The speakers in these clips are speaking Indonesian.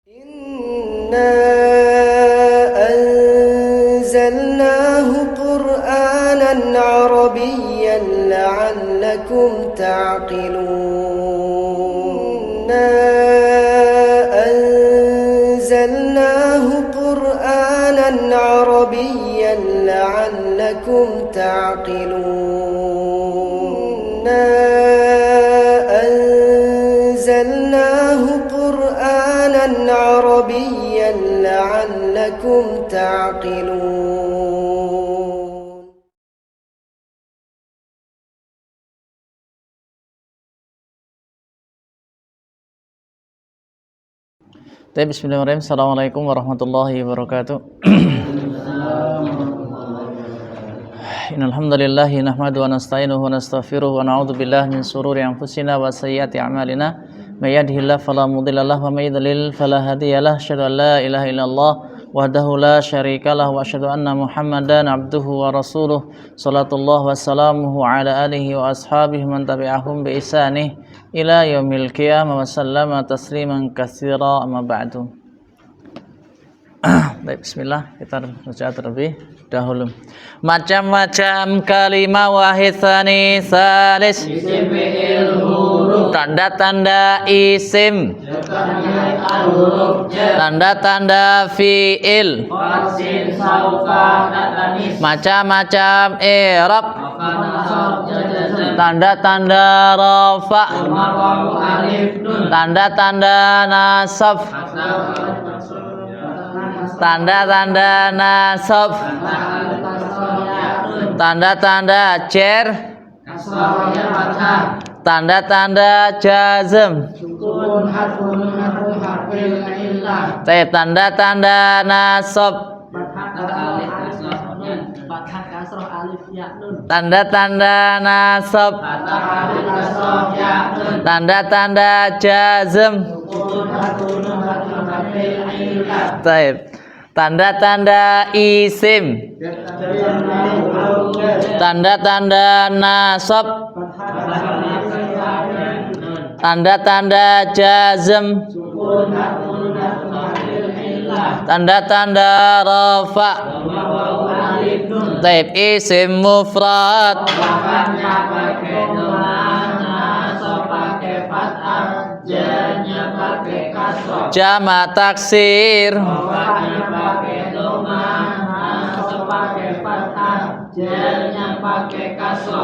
Inna anzalnahu Qur'anan Arabiyyan la'allakum ta'qilun. Inna anzalnahu Qur'anan Arabiyyan la'allakum ta'qilun. Inna anzalnahu Qur'anan Arabiyyan la'allakum ta'qilun. Bismillahirrahmanirrahim. Assalamualaikum warahmatullahi wabarakatuh. Innal hamdalillah nahmaduhu wa nasta'inuhu wa nastaghfiruh wa na'udzu billahi min shururi anfusina wa sayyiati a'malina. May yahdihillahu fala mudilla lahu wa may yudlil fala hadiyalah. Asyhadu an la ilaha illallah wahdahu la syarikalah wa asyhadu anna Muhammadan abduhu wa rasuluh. Shallatullah wa salamuhu ala alihi wa ashabihi man tabi'ahum bi ihsanih ila yaumil qiyamah wa sallama tasliman katsira, amma ba'du. Baik, bismillah, kita baca terlebih dahulu. Macam-macam kalimah wahid tsani salis, isim fi'il huruf, tanda-tanda isim, tanda-tanda fi'il, fasil saufa tanis, macam-macam i'rab, tanda-tanda rafa, tanda-tanda nasab, tanda-tanda nasab, tanda-tanda jar, tanda-tanda jazm, tanda-tanda nasab, tanda-tanda nasab, tanda-tanda jazm, tanda-tanda isim, tanda-tanda nasab, tanda-tanda jazm, tanda-tanda rafa. Isim mufrad, jamak taksir,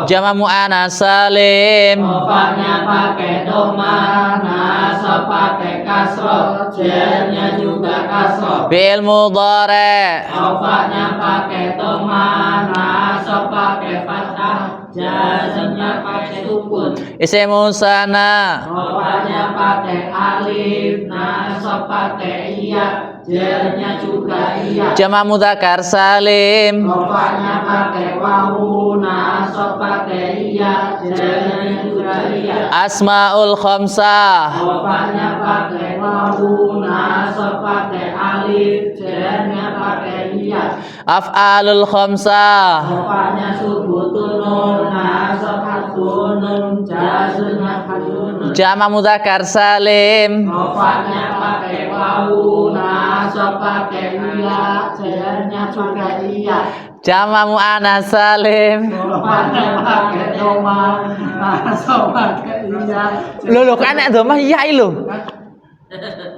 jamak muannats salim, Rofanya pakai doma, nasab pakai kasroh, jelnya juga kasroh. fi'il mudhari', Rofanya pakai doma, nasab pakai fathah, jazmnya pakai sukun. isim musanna, Rofanya pakai alif, nasab pakai iya, jelnya juga iya. jamak mudzakkar salim, Rofanya pakai wawu, nasab pakai iya, jelnya juga iya. asmaul khamsah, Rofanya pakai wawu, nasab pakai alif, jelnya pakai iya. af'alul khamsah, Rofanya subutun nun, nasab hatun nun, jazmnya hatun nun. jamak mudzakkar salim, Rofanya pakai wawu, nasab pakai iya, jelnya juga iya. jamak muannats salim. Rofanya pakai doma, nasab pakai iya. Lho kan nek domah iya lho.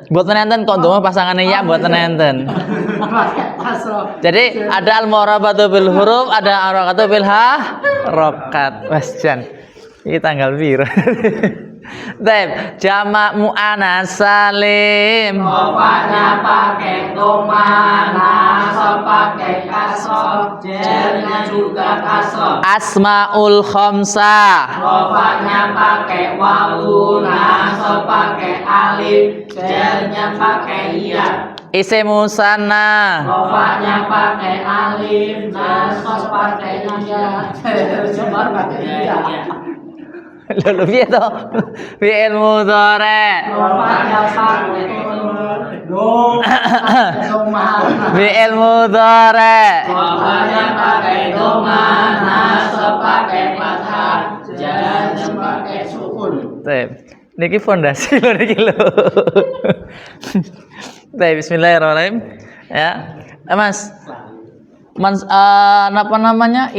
Mboten enten kok domah pasangane ya mboten enten. Pakai kasroh. Jadi ada al-murabatu bil huruf, ada al-harakatu bil harokat. Wes jan. Iki tanggal piro? Baik, jamak muannats salim. Rofanya pakai doma, nasab pakai kasroh, jelnya juga kasroh. Asmaul khamsah. Rofanya pakai wawu, nasab pakai alif, jelnya pakai iya. Isim musanna. Rofanya pakai alif, nasab pakai iya, jelnya pakai iya. Lho piye to? Fi'il mudhari'. Rofanya pakai doma, Fi'il mudhari'. rofanya pakai doma, nasab pakai fathah, jazm pakai sukun. Niki fondasi lho niki lho. Baik, bismillahirrahmanirrahim. Ya. Mas. Apa namanya?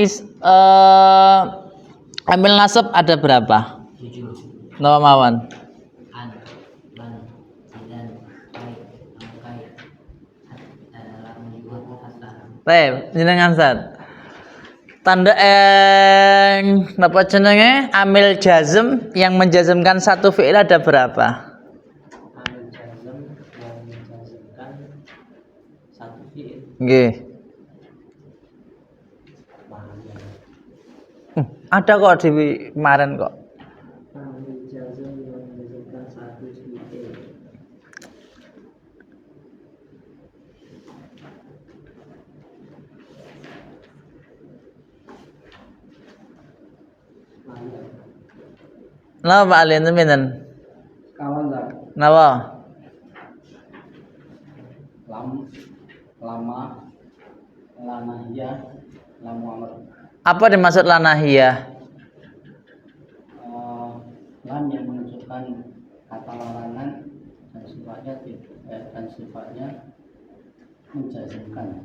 Amil nasab ada berapa? 7. Nama mawon. Baik, jenengan Ustaz. Tanda napa jenenge amil jazm yang menjazmkan satu fi'il ada berapa? Amil jazm yang menjazmkan satu fi'il. Nggih. Ada kok di kemarin kok. Amil jazm yang menjazmkan satu fi'il. Napa Pak Ali pinten? Kawan tak? Napa? Lama, lanahiyah, lamu amr. Apa dimaksud lanahiyah? Lam yang menunjukkan kata larangan dan sifatnya menjazmkan.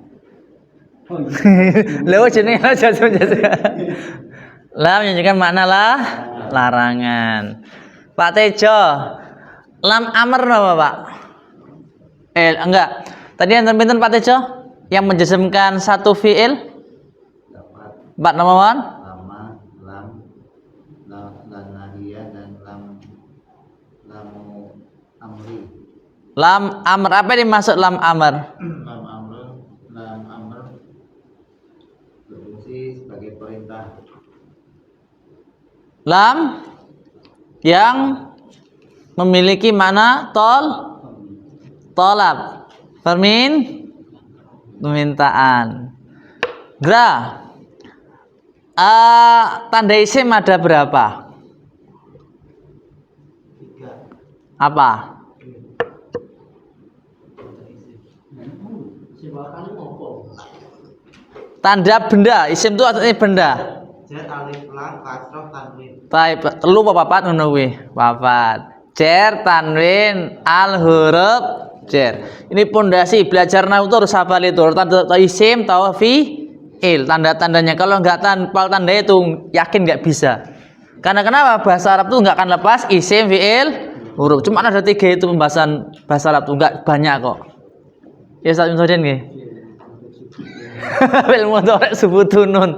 Oh iya. Lha jenenge jazm. Lam menunjukkan makna larangan. Pak Tejo, lam amr napa, Pak? Enggak. Tadi enten pinten Pak Tejo? Yang menjazmkan satu fi'il? Dapat. Pak namawan? Lama, lanahiyah dan lamu amri. Lam amr, apa yang dimaksud lam amr? Lam amr berfungsi sebagai perintah. Lam yang memiliki makna tolab, permintaan. Gra. Tanda isim ada berapa? 3. Apa? Tanda benda, isim itu artinya benda. Jar alif lam kasroh tanwin. Baik, telu apa papat ngono kuwi? Papat. Jar, tanwin, al huruf jar. Ini pondasi belajar nahwu itu harus hafal itu. Tanda isim, tahu fi'il, tanda-tandanya. Kalau enggak tanpa tanda itu yakin enggak bisa. Karena kenapa? Bahasa Arab tuh enggak akan lepas isim, fi'il, huruf. Cuma ada 3 itu pembahasan bahasa Arab tuh enggak banyak kok. Ya Ustaz Musodin nggih. Fi'il mudhari' subutun nun.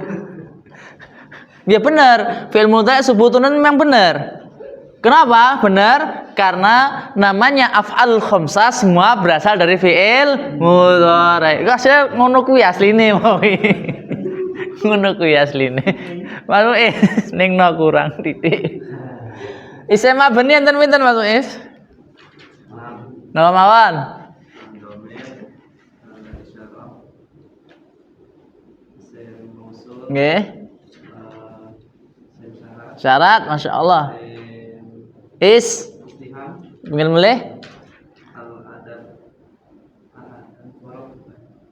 Ya benar, fi'il mudhari' subutun nun memang benar. Kenapa? Benar karena namanya af'al khamsah semua berasal dari fi'il mudhari'. Kok saya ngono kuwi asline mau. Ngono kuwi asline. Malu ning no kurang titik. Isim mabni enten pinten Mas Is? Nama mawon. Nggih. Syarat, masya Allah. Mulai.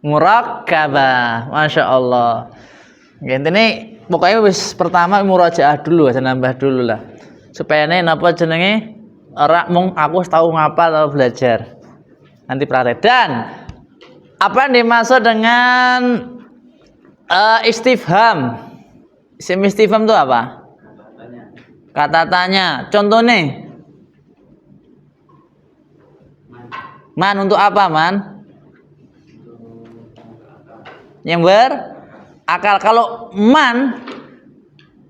Murakkabah, masya Allah. Ini pokoknya wis pertama murajaah dulu, saya nambah dulu lah. Supaya ini napa jenenge ora mung aku tahu ngapal atau belajar. Nanti praktek. Dan apa yang dimaksud dengan istifham? Isim istifham itu apa? Kata tanya. Contohnya man untuk apa man? Yang berakal. Kalau man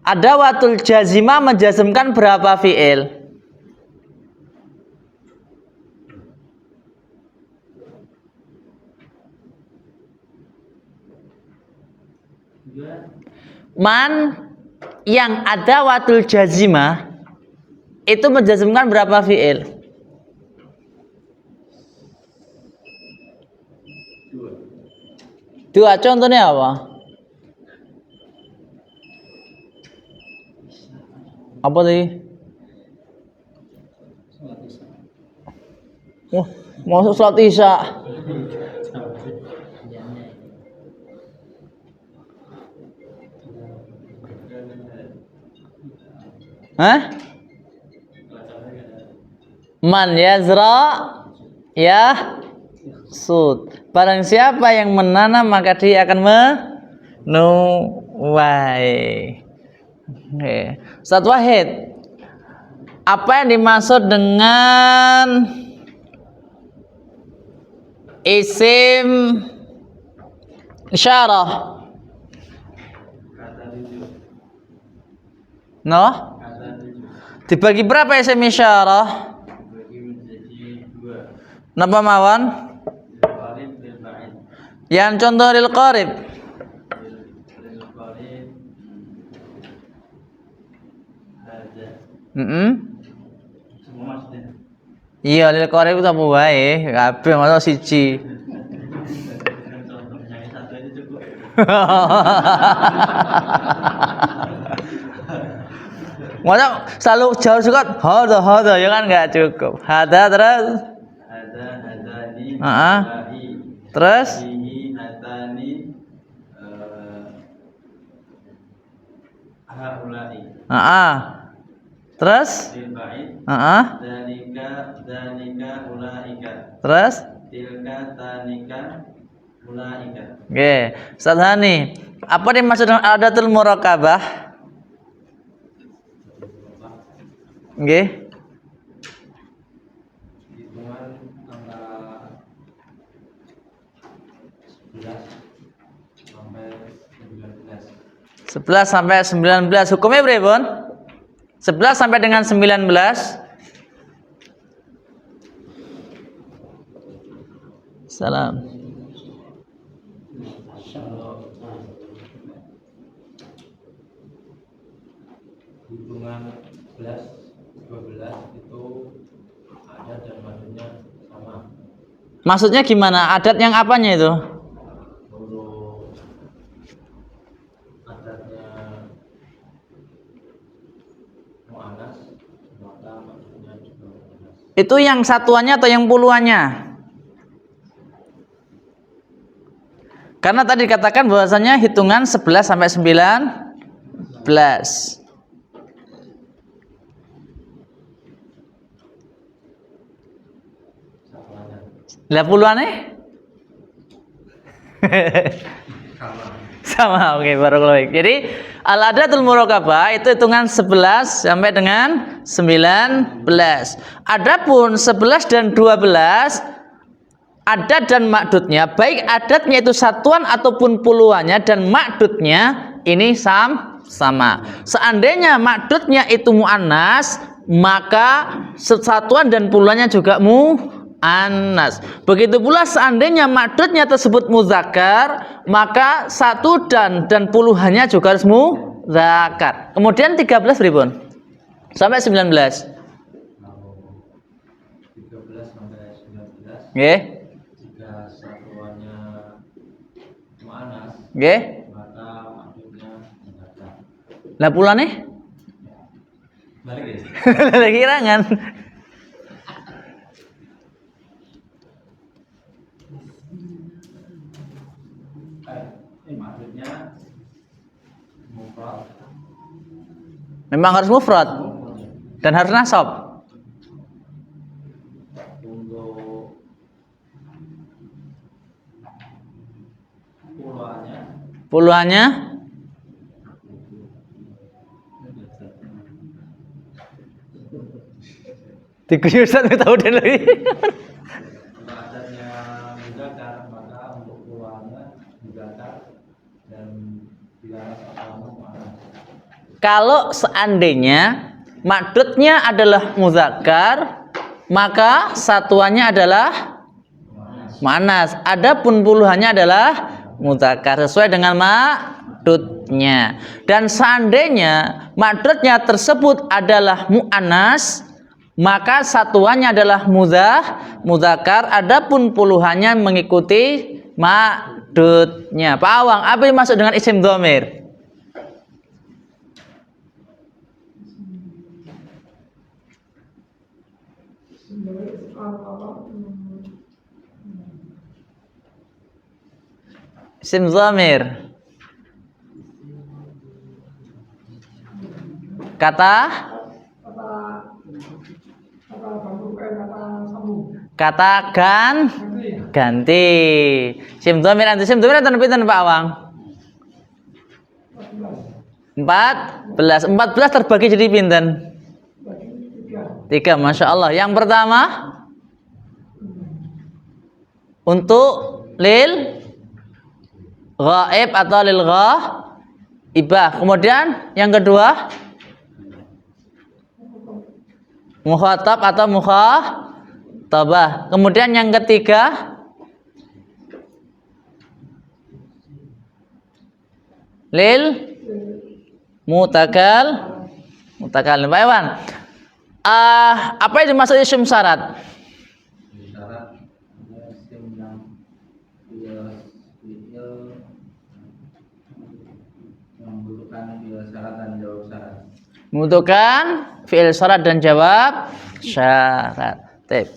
ada watul jazimah menjazmkan berapa fi'il? Man yang ada watul jazimah itu menjazmkan berapa fi'il? 2. Contohnya apa? Apa tadi? Masuk salat Isya. Hah? Man yazra yahsud. Barang siapa yang menanam maka dia akan menuai. Ustaz Wahid, apa yang dimaksud dengan isim isyarah? No? Dibagi berapa isim isyarah? Napa mawon? Yang contoh lil qarib. Iya, lil qarib itu apa wae? Kabeh masa siji. Masa selalu jauh juga hada ya kan enggak cukup. Hada terus terus terus terus oke, Ustaz Hani, apa dimaksud dengan adatul murakabah? Oke. Hitungan antara 11 sampai 19. Hukumnya berapa? 11 sampai dengan 19. Salam. Hitungan 11, 12 itu adat dan maksudnya sama. Maksudnya gimana? Adat yang apanya itu? Kalau adatnya mu'annas, maka maksudnya juga mu'annas. Itu yang satuannya atau yang puluhannya? Karena tadi dikatakan bahwasanya hitungan 11 sampai 19. Lah puluhannya? Sama, oke, barakallahu fiik. Jadi al-adatul murakabah itu hitungan 11 sampai dengan 19. Adapun 11 dan 12 adat dan makdudnya, baik adatnya itu satuan ataupun puluhannya dan makdudnya ini sama. Seandainya makdudnya itu muannas, maka satuan dan puluhannya juga muannas. Begitu pula seandainya makdudnya tersebut muzakkar, maka satu dan puluhannya juga harus muzakkar. Kemudian 13 pripun? Sampai 19. 13 sampai 19. Nggih. Jika satuannya mu'annas, Nggih. maka maksudnya muzakkar. Lah pulane? Balik ya. Lagi kirangan. Maksudnya mufrad. Memang harus mufrad dan harus nasab. Untuk Puluhannya diguyu Ustaz tahu dan lagi. Untuk adatnya muzakkar, maka untuk puluhannya muzakkar dan dilarang sama mu'annas. Kalau seandainya makdudnya adalah muzakkar, maka satuannya adalah muannas. Adapun puluhannya adalah muzakkar sesuai dengan makdudnya. Dan seandainya makdudnya tersebut adalah muannas, maka satuannya adalah muzakkar. Adapun puluhannya mengikuti makdudnya. Pak Awang, apa yang dimaksud dengan isim dhamir? Isim dhamir. Kata kata ganti. Sim dhamir enten pinten Pak Awang? 14 terbagi jadi pinten? 3, Masya Allah. Yang pertama untuk lil ghaib atau lil ghaibah. Kemudian yang kedua mukhatab atau mukhatabah. Kemudian yang ketiga lil mutakalim. Pak Iwan, apa yang dimaksud isim syarat? Syarat isim yang membutuhkan fi'il syarat dan jawab syarat. Membutuhkan fi'il syarat dan jawab syarat. Tip.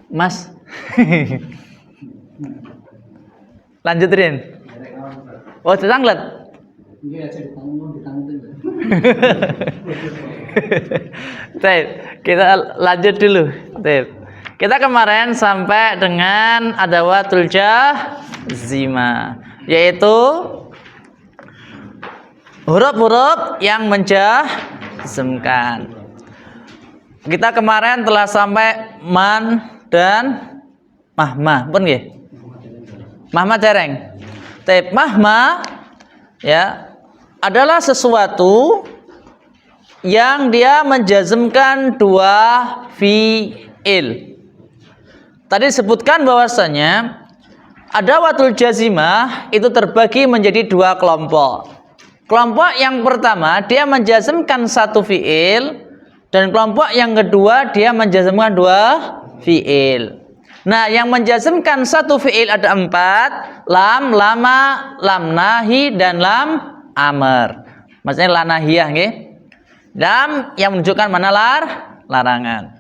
Mas. Lanjutin. Oh, tetanglet. Tip. Kita lanjut dulu. Tip. Kita kemarin sampai dengan adawatul jazimah, yaitu huruf-huruf yang menjazmkan. Kita kemarin telah sampai man dan mahma, pun nggih? Mahma dereng. Tip mahma ya adalah sesuatu yang dia menjazmkan dua fi'il. Tadi disebutkan bahwasanya adawatul jazimah itu terbagi menjadi dua kelompok. Kelompok yang pertama dia menjazmkan satu fi'il, dan kelompok yang kedua dia menjazmkan dua fi'il. Nah, yang menjazmkan satu fi'il ada 4, lam, lama, lam nahi, dan lam amr. Maksudnya la nahiyah nggih. Lam yang menunjukkan mana larangan.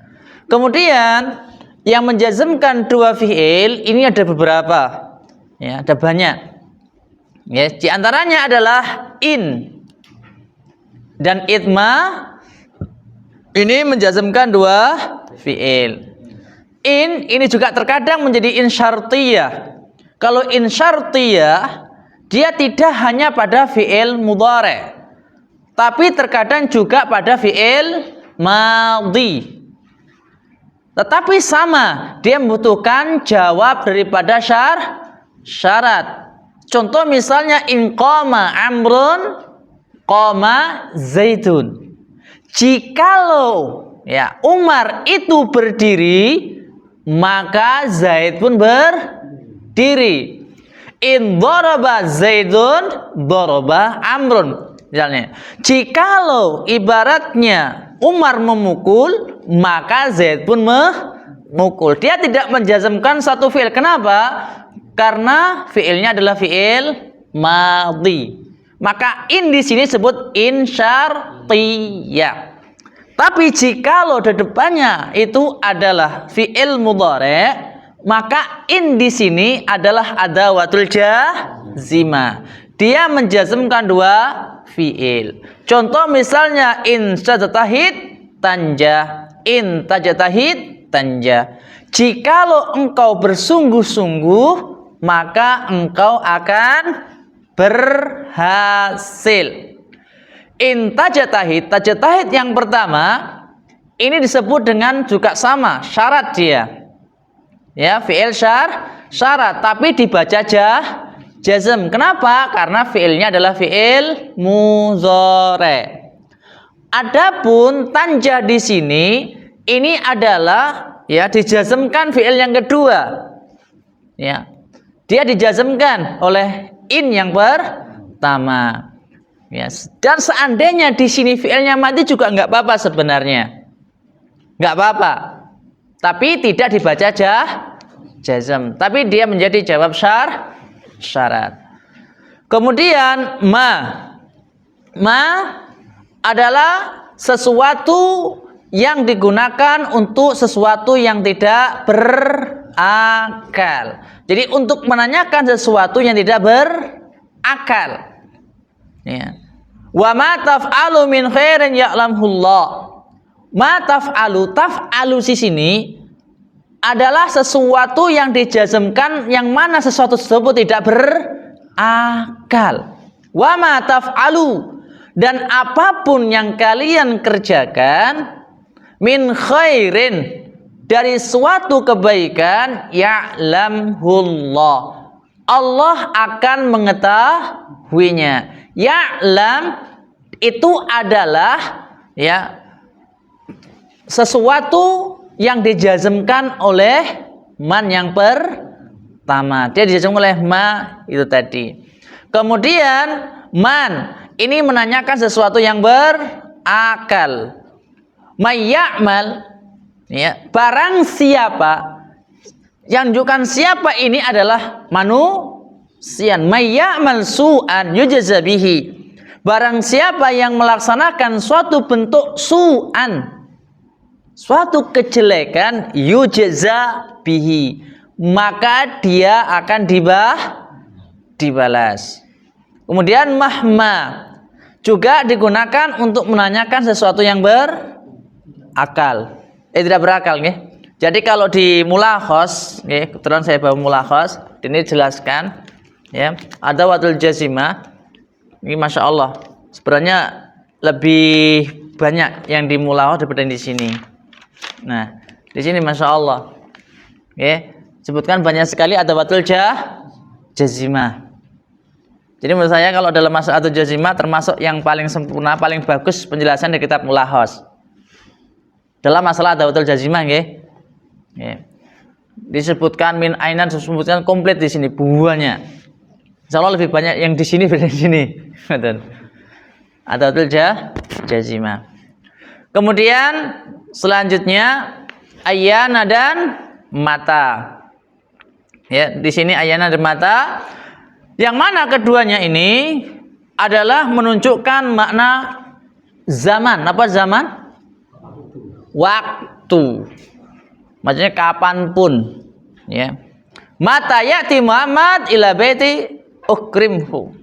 Kemudian yang menjazmkan dua fi'il ini ada beberapa. Ya, ada banyak. Ya, di antaranya adalah in dan itma. Ini menjazmkan dua fi'il. In ini juga terkadang menjadi in syartiyah. Kalau in syartiyah dia tidak hanya pada fi'il mudhari', tapi terkadang juga pada fi'il madhi. Tetapi sama, dia membutuhkan jawab daripada syarat. Contoh misalnya in qama amrun qama zaidun. Jikalau ya Umar itu berdiri, maka Zaid pun berdiri. In daraba Zaidun daraba amrun. Misalnya, jikalau ibaratnya Umar memukul, maka Zaid pun memukul. Dia tidak menjazmkan satu fi'il. Kenapa? Karena fi'ilnya adalah fi'il madhi. Maka in di sini disebut in syartiyah. Tapi jikalau di depannya itu adalah fi'il mudhari', maka in di sini adalah adawatul jazimah. Dia menjazmkan dua fi'il. Contoh misalnya in tajtahid tanjah, in tajtahid tanjah. Jikalau engkau bersungguh-sungguh, maka engkau akan berhasil. In tajtahid yang pertama ini disebut dengan juga sama syarat dia. Ya, fi'il syarat tapi dibaca jazm. Kenapa? Karena fi'ilnya adalah fi'il mudhari'. Adapun tanjah di sini ini adalah ya dijazmkan fi'il yang kedua. Ya. Dia dijazmkan oleh in yang pertama. Yes. Dan seandainya di sini fi'ilnya mati juga nggak apa-apa sebenarnya, nggak apa-apa. Tapi tidak dibaca jazm, tapi dia menjadi jawab syarat. Kemudian ma adalah sesuatu yang digunakan untuk sesuatu yang tidak berakal. Jadi untuk menanyakan sesuatu yang tidak berakal. Ya. Wa ma taf'alu min khairin ya'lamullah. Ma taf'alu di sini adalah sesuatu yang dijazmkan, yang mana sesuatu tersebut tidak berakal. Wa ma taf'alu, dan apapun yang kalian kerjakan, min khairin, dari suatu kebaikan, ya'lamhullah, Allah akan mengetahuinya. Ya'lam itu adalah ya sesuatu yang dijazmkan oleh man yang pertama. Dia dijazmkan oleh ma itu tadi. Kemudian man ini menanyakan sesuatu yang berakal. Mayya'mal, ya, barang siapa, yang menunjukkan siapa ini adalah manusia. Mayya'mal su'an yujza bihi, barang siapa yang melaksanakan suatu bentuk su'an, suatu kejelekan, yujza bihi, maka dia akan dibalas. Kemudian mahma juga digunakan untuk menanyakan sesuatu yang berakal. Tidak berakal, nggih. Jadi kalau di mulakhos, nggih, kebetulan saya bawa mulakhos, ini jelaskan ya, ada wadul jazimah. Ini Masya Allah, sebenarnya lebih banyak yang di mulakhos daripada di sini. Nah, di sini Masya Allah, nggih, sebutkan banyak sekali ada wadul jazimah. Jadi menurut saya kalau dalam masalah atau jazimah termasuk yang paling sempurna, paling bagus penjelasan di kitab Mulakhos. Dalam masalah adawatul jazimah, nggih. Disebutkan min ainan, disebutkan komplit di sini buahnya. Insyaallah lebih banyak yang di sini daripada di sini. Adawatul jazimah. Kemudian selanjutnya ayana dan mata. Ya, di sini ayana dan mata. Yang mana keduanya ini adalah menunjukkan makna zaman. Apa zaman? Waktu. Maksudnya kapanpun. Ya. Mata ya'ti Muhammad ila baiti ukrimhu.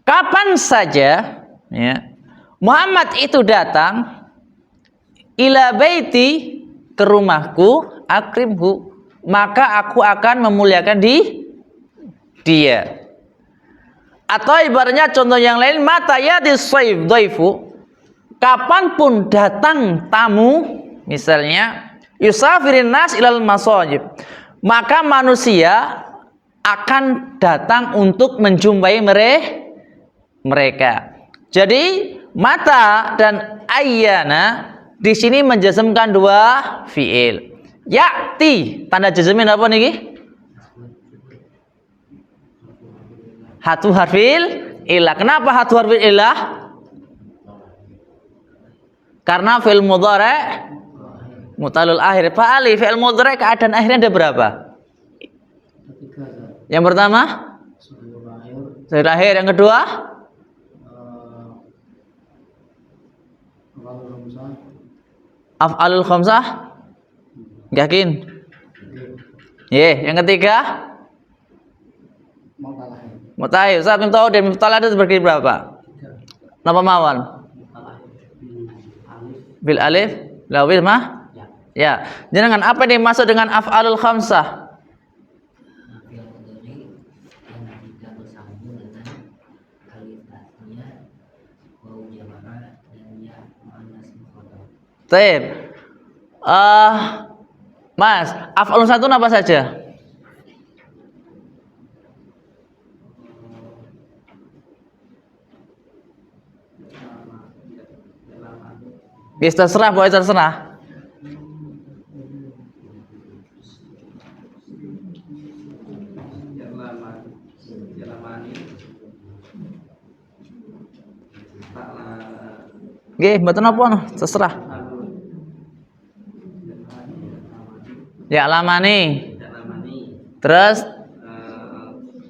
Kapan saja ya, Muhammad itu datang ila baiti, ke rumahku, akrimhu, maka aku akan memuliakan dia. Atau ibaratnya contoh yang lain, mata yadis sayf dhaifu, kapanpun datang tamu, misalnya yusafirin nas ilal masajib, maka manusia akan datang untuk menjumpai mereka. Jadi mata dan ayyana di sini menjazmkan dua fiil. Ya'ti, tanda jazmin apa niki? Hatu harfil ilah. Kenapa hatu harfil ilah? Karena fi'il mudhari' mutalul akhir. Fa'ali fi'il mudhari' keadaan akhirnya ada berapa? Yang pertama zahir akhir. Yang kedua af'alul khamsah. Yakin? Yang ketiga mutaib. Saya belum tahu dari mutalah itu berdiri berapa? Napa mawon? Bil alif, lawil mah? Ya. Jangan apa yang dimaksud dengan af'alul khamsah? Taib. Mas, af'alun satu apa saja? Bisa terserah, boleh terserah. Nggih, mboten napa, terserah. Ya lamani. Terus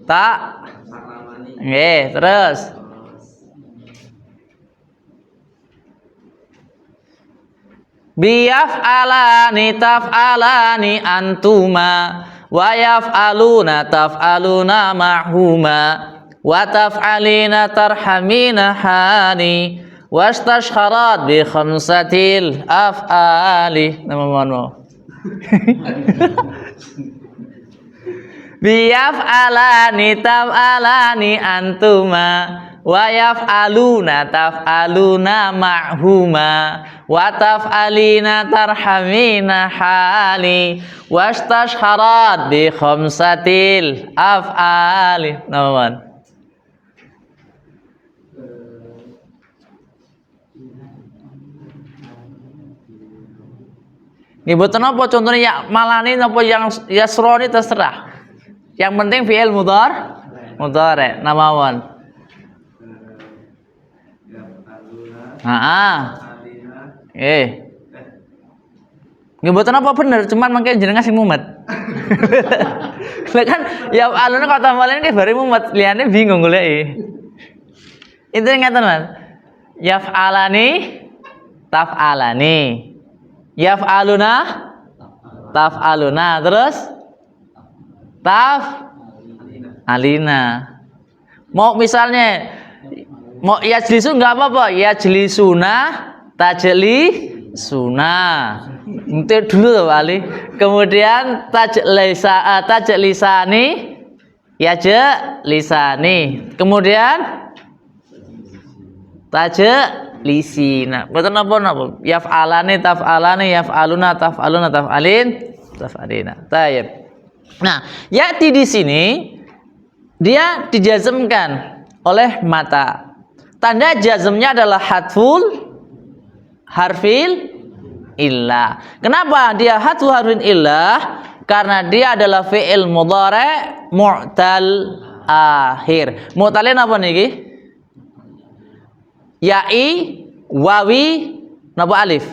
tak. Nggih, terus biyaf'alani taf'alani antuma wa yaf'aluna taf'aluna ma'huma wa taf'alina tarhamina hani wastashharat bi khamsatil af'ali. Nama Biyaf'alani taf'alani antuma wa yaf'aluna taf'aluna ma'huma wa taf'alina tarhamina hali wastashharat bi khamsatil af'ali. Nawan Nyebutan apa contohnya ya malani apa yang yasroni terserah. Yang penting fi'il mudhari. Namawan. Nyebutan apa bener, cuman mungkin jenengan sing mumet. Lah kan ya alune kok tambalan ki bare mumet, liyane bingung goleki. Intine ngeten, Mas. Yaf'alani taf'alani. Yaf'aluna taf'aluna, terus taf'alina. Mau misalnya mau yajlisu enggak apa-apa, yajlisuna tajlisuna. Itu dulu tuh Ali. Kemudian tajlisani yajlisani. Kemudian lisina. Betul napa? Yaf'alani taf'alani yaf'aluna taf'aluna taf'alina. Tayyib. Nah, ya'ti di sini dia dijazmkan oleh mata. Tanda jazmnya adalah hadful harfil illah. Kenapa dia hadful harfil illah? Karena dia adalah fi'il mudhari' mu'tal akhir. Mu'talin apa niki? Ya'i, wawi, napa alif?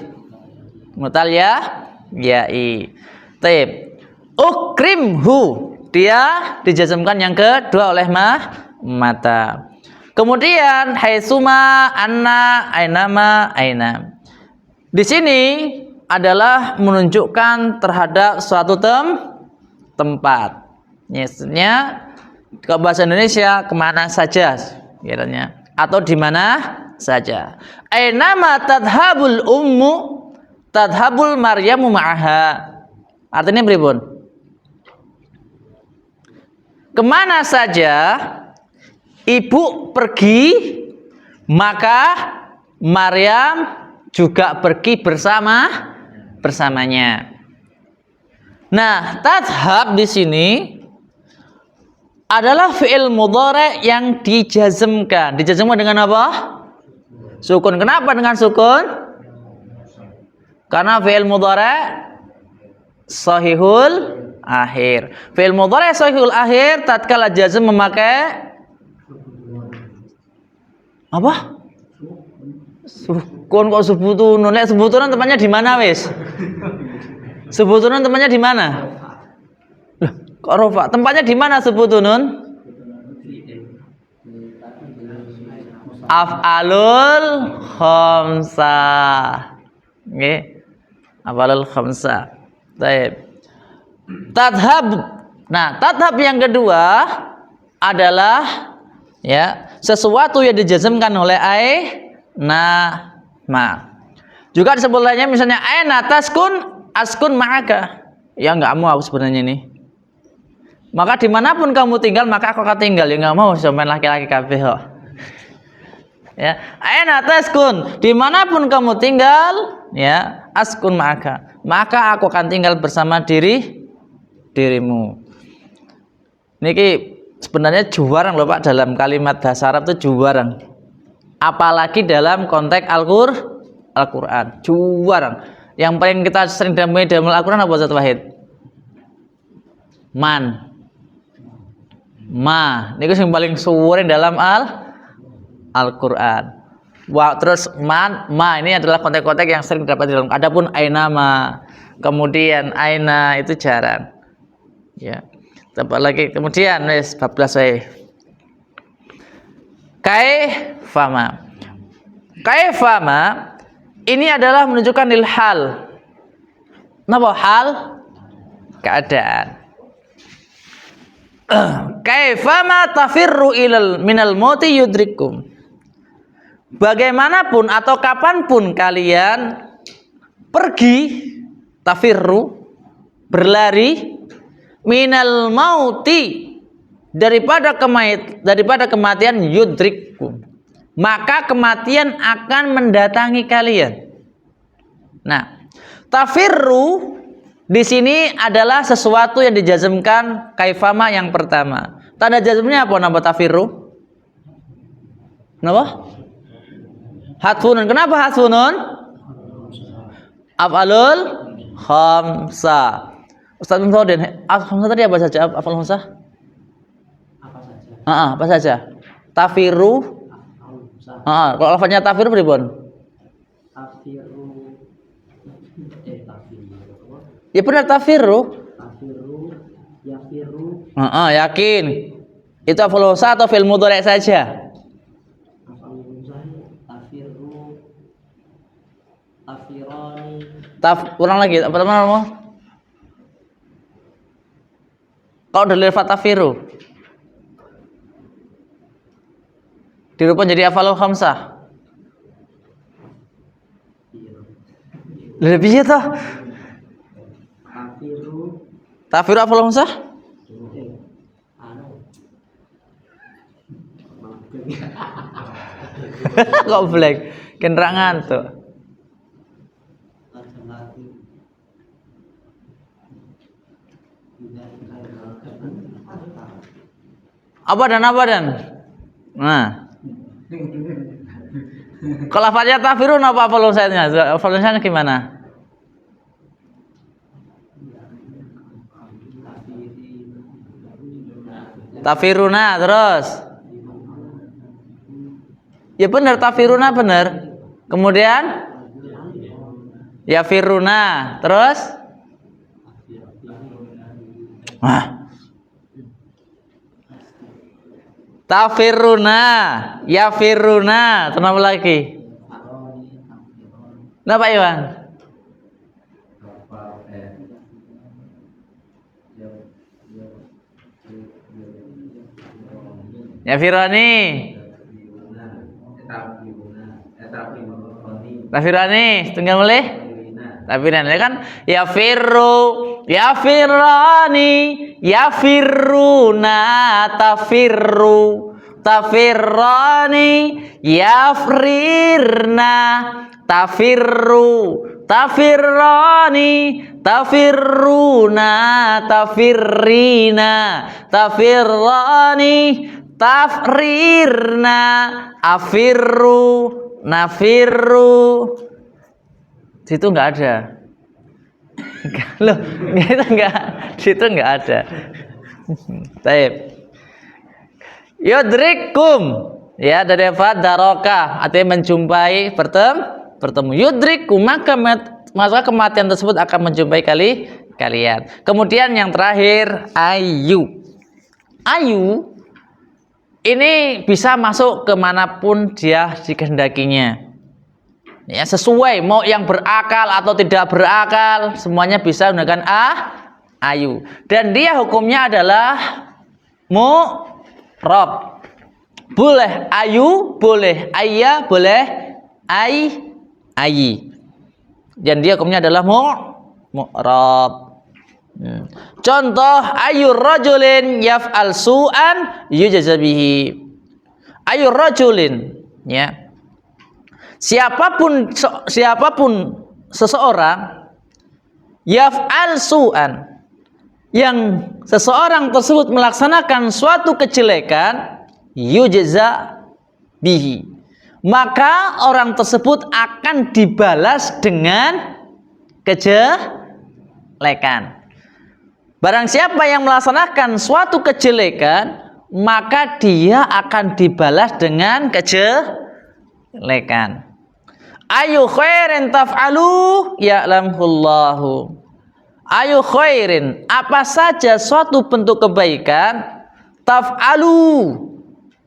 Mutal ya, ya'i. Taib. Ukrimhu, dia dijazmkan yang kedua oleh mata. Kemudian haitsuma, anna, ainama, aina. Di sini adalah menunjukkan terhadap suatu tempat. Maksudnya ke bahasa Indonesia kemana saja, kiranya, atau di mana saja. Ainama tadhabul ummu tadhabul maryamu ma'aha. Artinya pripun? Kemana saja ibu pergi, maka Maryam juga pergi bersamanya. Nah, tadhab di sini adalah fi'il mudhari yang dijazmkan. Dijazmkan dengan apa? Sukun. Kenapa dengan sukun? Karena fi'il mudhari sahihul akhir. Fi'il mudhari sahihul akhir tatkala jazm memakai apa? Sukun kok subutun. Nek subutun tempatnya di mana wis? Subutun tempatnya di mana? Loh, kok rofa? Tempatnya di mana subutunun? Af'alul khamsah. Nggih. Af'alul khamsah. Baik. Tadhab. Nah, tadhab yang kedua adalah ya, sesuatu yang dijazmkan oleh ma. Juga disebut lainnya misalnya aina taskun askun ma'aka. Ya enggak mau aku sebenarnya ini. Maka dimanapun kamu tinggal maka aku akan tinggal. Ya enggak mau sama laki-laki kabeh kok. Ya, aina taskun, dimanapun kamu tinggal, ya, askun maka aku akan tinggal bersama dirimu. Niki sebenarnya juwarang loh Pak, dalam kalimat bahasa Arab itu juwarang. Apalagi dalam konteks Al-Qur'an, juwarang. Yang paling kita sering temui dalam Al-Qur'an apa Ustaz Wahid? Ma. Niku yang paling suwere dalam Al-Qur'an. Wah, terus ma ini adalah konteks-konteks yang sering dapat di dalam. Adapun aina kemudian aina itu jarang. Ya. Tambah lagi kemudian wis 14 wae. Kaifama ini adalah menunjukkan lil hal. Napa hal? Keadaan. Kaifama tafirru minal mauti yudrikum. Bagaimanapun atau kapanpun kalian pergi, tafirru berlari, minal mauti, daripada kematian, yudrikkum, maka kematian akan mendatangi kalian. Nah, tafirru di sini adalah sesuatu yang dijazmkan kaifama yang pertama. Tanda jazmnya apa nama tafirru? Kenapa? Hatfunun. Kenapa hatfunun? Af'alul khamsa. Ustaz Mufawdin, khamsa tadi apa saja? Af'alul khamsa? Apa saja? Tafirru. Kalau lafaznya tafirru pripun? Ya benar tafirru. Yakin. Itu af'alul khamsa atau fi'il mudhari' saja? Ulang lagi, apa teman-teman? Kalau dari lafaz tafiru dirubah jadi af'alul khamsah. Lebih ya toh? Tafiru af'alul khamsah? Kok blank? Kenrak ngantuk. Apa dan? Nah, kalau lafaznya tafirun apa volumenya? Volumenya gimana? Tafiruna terus. Ya benar, tafiruna benar. Kemudian yafiruna terus. Tafiruna, yafiruna, kenapa lagi? Kenapa Iwan? Yafirani. Tafirani, tunggal boleh? Tafirani kan yafirru, yafirani, yafiruna, tafirru, tafirrani, yafrirna, tafirru, tafirrani, tafirruna, tafirrina, tafirrani, tafrirna, afirru, nafirru. Situ nggak ada. Loh, itu nggak, situ nggak ada. Baik. Yudrikum, ya dari fadaraka, artinya menjumpai, bertemu. Yudrikum, maka kematian tersebut akan menjumpai kalian. Kemudian yang terakhir, ayu. Ayu ini bisa masuk kemanapun dia dikehendakinya. Ya, sesuai mau yang berakal atau tidak berakal, semuanya bisa menggunakan ayu. Dan dia hukumnya adalah mu'rab. Boleh ayu, boleh ayya, boleh ayi. Dan dia hukumnya adalah mu'rab. Contoh ayu rajulin yaf'al su'an yujza bihi. Ayu rajulin, ya. Siapapun seseorang yaf'al su'an, yang seseorang tersebut melaksanakan suatu kejelekan, yujza bihi, maka orang tersebut akan dibalas dengan kejelekan. Barang siapa yang melaksanakan suatu kejelekan, maka dia akan dibalas dengan kejelekan. Ayu khairin taf'alu ya'lamhullahu. Ayu khairin, apa saja suatu bentuk kebaikan, taf'alu,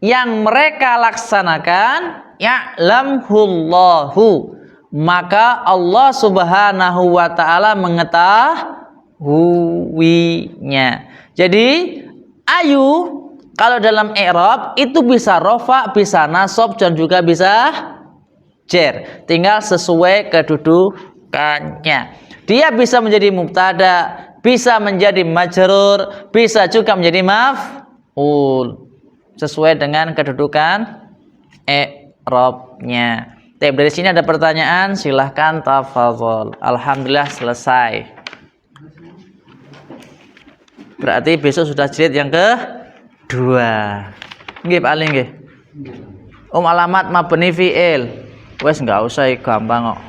yang mereka laksanakan, ya'lamhullahu, maka Allah Subhanahu wa ta'ala mengetahuinya. Jadi ayu kalau dalam i'rab itu bisa rofa, bisa nasab, dan juga bisa jar, tinggal sesuai kedudukannya. Dia bisa menjadi mubtada, bisa menjadi majrur, bisa juga menjadi maf'ul sesuai dengan kedudukan i'rabnya. Dari sini ada pertanyaan, silahkan tafadhol. Alhamdulillah selesai. Berarti besok sudah jilid yang kedua. Nggih Pak Ali nggih. Alamat mabni fi'il. Wes enggak usah gampang kok.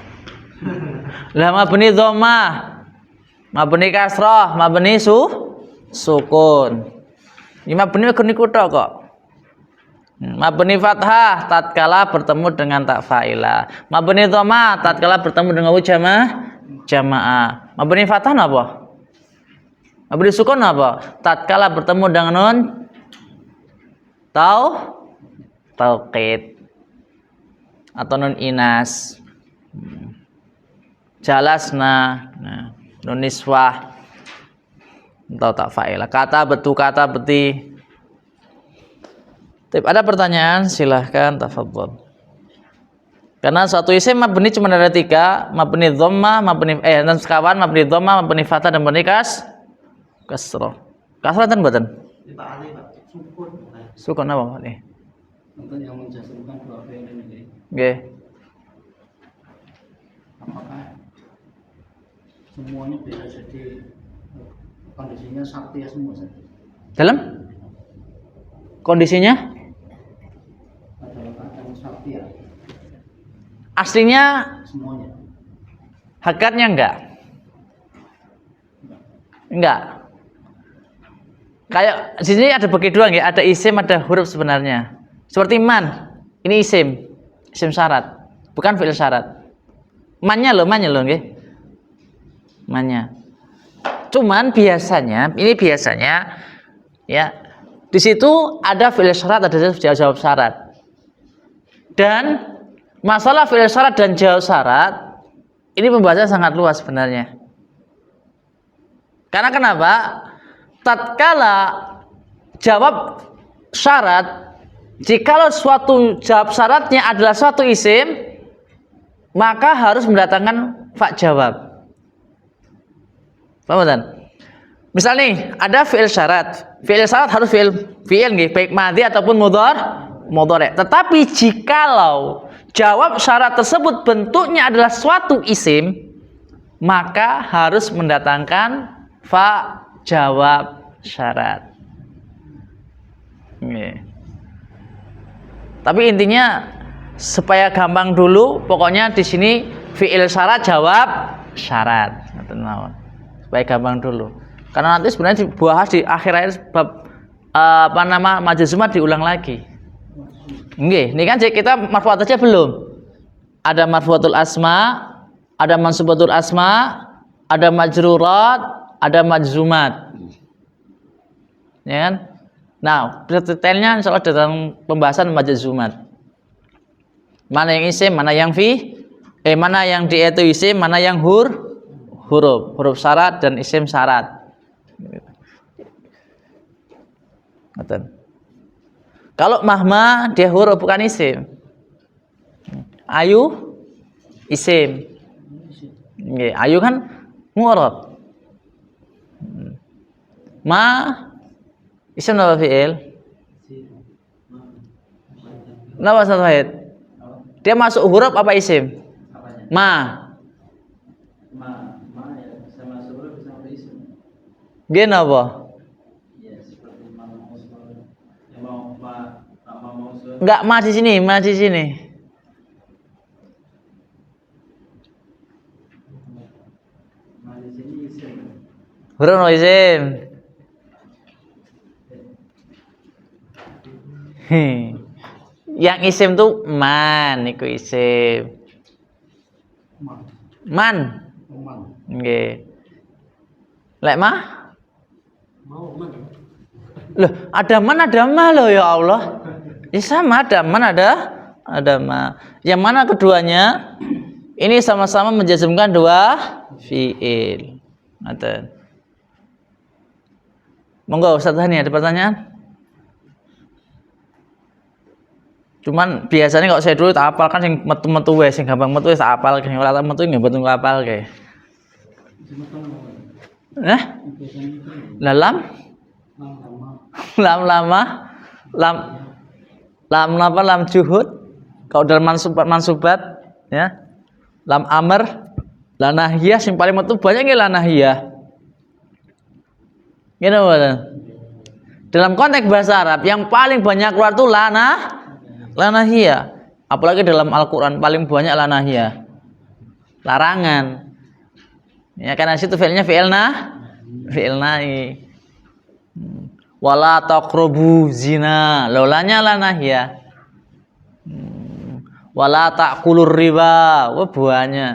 Lah mabni dhammah, mabni kasrah, mabni sukun. Ini mabni niku tok kok. Mabni fathah tatkala bertemu dengan tak fa'ilah. Mabni dhammah tatkala bertemu dengan jamaah. Mabni fathah napa? Mabni sukun apa? Tatkala bertemu dengan nun tauqid atau nun inas. Jalasna, nun niswah atau tak fa'ilah. Kata betu, kata beti. Ada pertanyaan, silahkan tafadhol. Karena satu isim mabni cuma ada 3, mabni dhammah, dan sekawan mabni dhammah, mabni fathah dan mabni kasrah. Kasrah dan mboten? Pak Ali, Pak. Sukun apa Pak? Untuk yang menjazmkan dua fi'il ini. Nggih. Apakah semuanya bisa jadi kondisinya sakti ya semua saja? Dalam kondisinya Adalah keadaan sakti ya aslinya semuanya? hakikatnya enggak. Kayak di sini ada bagi dua nggih, ada isim, ada huruf sebenarnya. Seperti man, ini isim syarat, bukan fi'il syarat. Mannya loh nggih. Mannya. Cuman biasanya ya, di situ ada fi'il syarat, ada jawab syarat. Dan masalah fi'il syarat dan jawab syarat ini pembahasannya sangat luas sebenarnya. Karena kenapa? Tatkala jawab syarat, jikalau suatu jawab syaratnya adalah suatu isim, maka harus mendatangkan fa jawab. Paham kan? Misal nih, ada fi'il syarat. Fi'il syarat harus fi'il nggih, baik madhi ataupun mudhari'. Tetapi jikalau jawab syarat tersebut bentuknya adalah suatu isim, maka harus mendatangkan fa jawab syarat. Nggih. Tapi intinya supaya gampang dulu, pokoknya di sini fi'il syarat jawab syarat. Supaya gampang dulu. Karena nanti sebenarnya dibahas di akhir bab majzumat diulang lagi. Nggih, ini kan kita marfu'at aja belum. Ada marfu'atul asma, ada mansubatul asma, ada majrurat, ada majzumat. Ya kan? Nah, detailnya insyaallah dalam pembahasan majzumat. Mana yang isim, mana yang mana yang di itu isim, mana yang huruf syarat dan isim syarat. Kalau mahma dia huruf bukan isim. Ayu isim. Nggih, ayu kan mu'rab. Ma isim apa fi'il? Napa Ustaz Wahid? Dia masuk huruf apa isim? Ma ya bisa masuk huruf, bisa masuk isim. Gini apa? Ya seperti mausul. Ya mausul. Enggak, ma di sini. Ma di sini isim. Huruf no isim. Yang isim tuh man, iku isim. Man. Nggih. Lek mah? Loh, ada man ada ma loh ya Allah. Ya sama, ada man ada ma. Yang mana keduanya? Ini sama-sama menjazmkan dua fi'il. Ngoten. Monggo Ustaz Hani, ada pertanyaan? Cuman biasanya kalau saya dulu tak hafal kan sing metu-metu wae, sing gampang metu tak hafal, sing ora tak metu nggih mboten hafal kae. Nah, lam apa? Lam juhud. Kalau dalam mansubat ya. Lam amr, la nahiyah sing paling metu banyak nggih la nahiyah. Gini dalam konteks bahasa Arab yang paling banyak keluar tuh la nahiyah. Apalagi dalam Al-Qur'an paling banyak la nahiyah. Larangan. Ya karena situ fi'ilnya fi'il nahi. Wala taqrabu zina. Lolanya la nahiyah. Wala ta'kulur riba. Wah buahnya.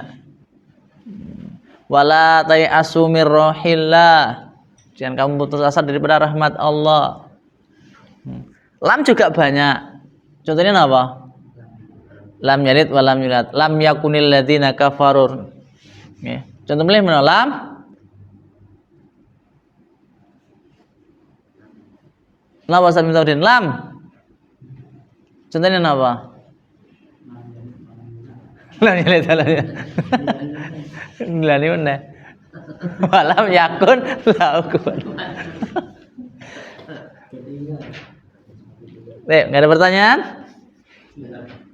Wala tay'asu mir rohillah. Jangan kamu putus asa daripada rahmat Allah. Lam juga banyak. Contohnya apa? Lam yalid wa lam yulad. Lam yakunil ladzina kafarur. Nggih. Contoh mulai mana? Lam. Napa Ustaz Mitaudin? Lam. Contohnya apa? Lam yalid wa lam yulad. Lani mana? Walam yakun laukun. Nggak ada pertanyaan?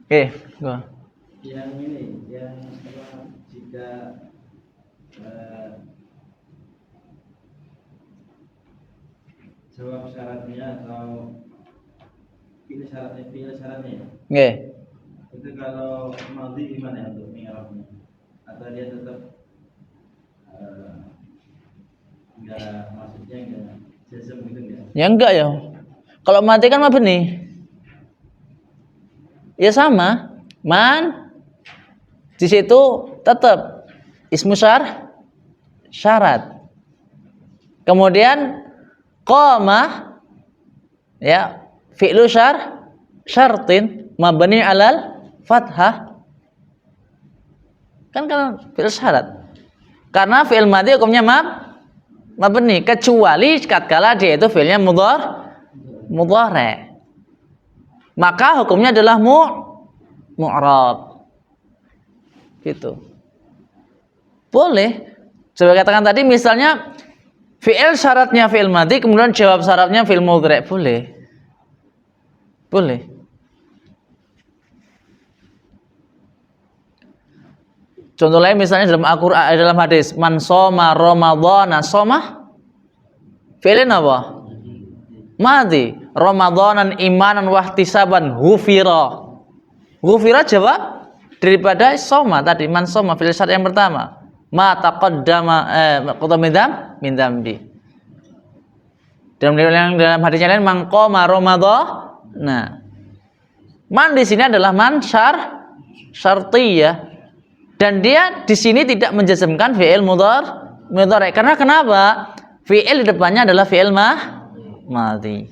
Oke, gua. Yang ini, yang jika jawab syaratnya atau pilih syaratnya. Oke. Itu kalau madhi gimana untuk i'rabnya? Atau dia tetap enggak, maksudnya enggak jazm gitu enggak? Ya enggak ya. Kalau mati kan mabni. Ya sama. Man di situ tetap ismu syarat. Kemudian qama ya fi'lu syartin mabni alal fathah. Kan fi'il syarat. Karena fi'il madhi hukumnya mabni kecuali tatkala dia itu fi'ilnya mudhari. Maka hukumnya adalah mu'rab. Gitu. Boleh. Coba katakan tadi misalnya fi'il syaratnya fi'il madhi kemudian jawab syaratnya fi'il mudhari, boleh. Boleh. Contoh lain misalnya dalam Al-Qur'an, dalam hadis, man shoma ramadhana, shoma fi'ilin apa? Madhi. Ramadhanan imanan wahtisaban ghufira. Ghufira jawab daripada shoma tadi, man shoma fi'il syarat yang pertama. Ma taqaddama min dzambi. Dalam hadisnya lain man qama ramadhana. Man di sini adalah man syartiyah. Dan dia di sini tidak menjazmkan fi'il mudhari. Karena kenapa? Fi'il di depannya adalah fi'il madhi.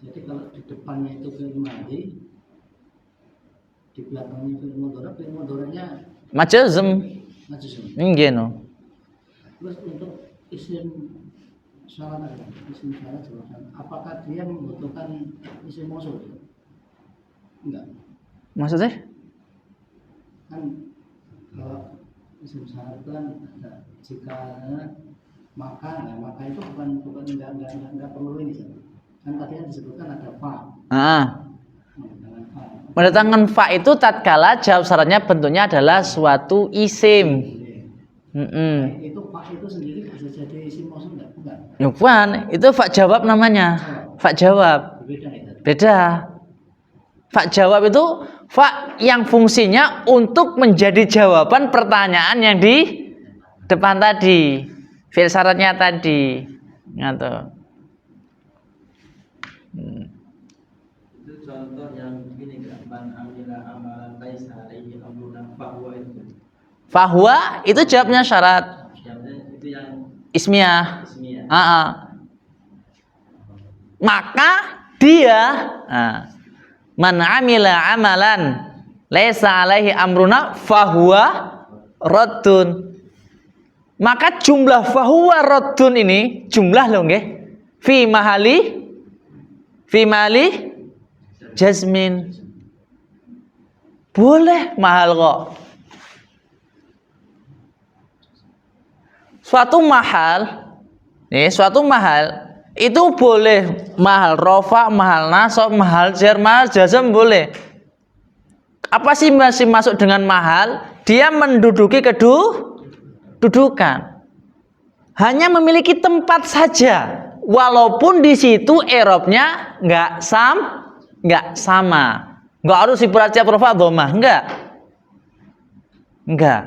Jadi kalau di depannya itu fi'il madhi, di belakangnya fi'il mudhari'nya Majazm. majzum. No. Terus untuk isim syarat, apakah dia membutuhkan isim mausul? Enggak. Maksudnya? Kan kalau isim syarat kan ada jika maka itu bukan enggak perlu ini kan tadi yang disebutkan ada fa. Mendatangkan fa itu tatkala jawab syaratnya bentuknya adalah suatu isim. Itu fa itu sendiri bisa jadi isim mausul enggak? Bukan, itu fa jawab namanya. Fa jawab. Beda. Fa jawab itu fa yang fungsinya untuk menjadi jawaban pertanyaan yang di depan tadi. Fi'il syaratnya tadi. Gitu. Itu contoh yang gini kan, man amila amalan laisa alaihi amruna fahuwa itu. Fahuwa itu jawabnya syarat. Itu yang Ismiyah. Maka dia man amila amalan laisa alaihi amruna fahuwa raddun. Maka jumlah fahuwa raddun ini jumlah loh nggih. Fi mahali jazmin. Boleh mahal kok. suatu mahal, suatu mahal itu boleh mahal rofa, mahal nasab, mahal jar, mahal jazm boleh. Apa sih masih masuk dengan mahal? Dia menduduki kedudukan. Hanya memiliki tempat saja. Walaupun di situ i'rabnya nggak sama. Nggak harus dibaca rofa dhammah, enggak.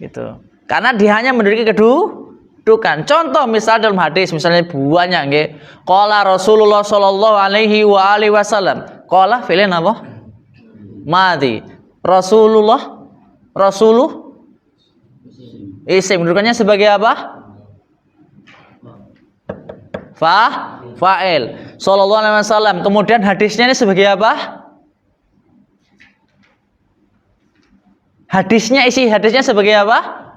Gitu. Karena dia hanya menduduki kedudukan. Contoh misal dalam hadis, misalnya banyak nggih. Qala Rasulullah sallallahu alaihi wa alihi wasallam. Qala fi'lin apa? Madhi. Rasuluh isim kedudukannya sebagai apa? Fa'il. Sallallahu alaihi wasallam. Kemudian hadisnya ini sebagai apa? Isi hadisnya sebagai apa?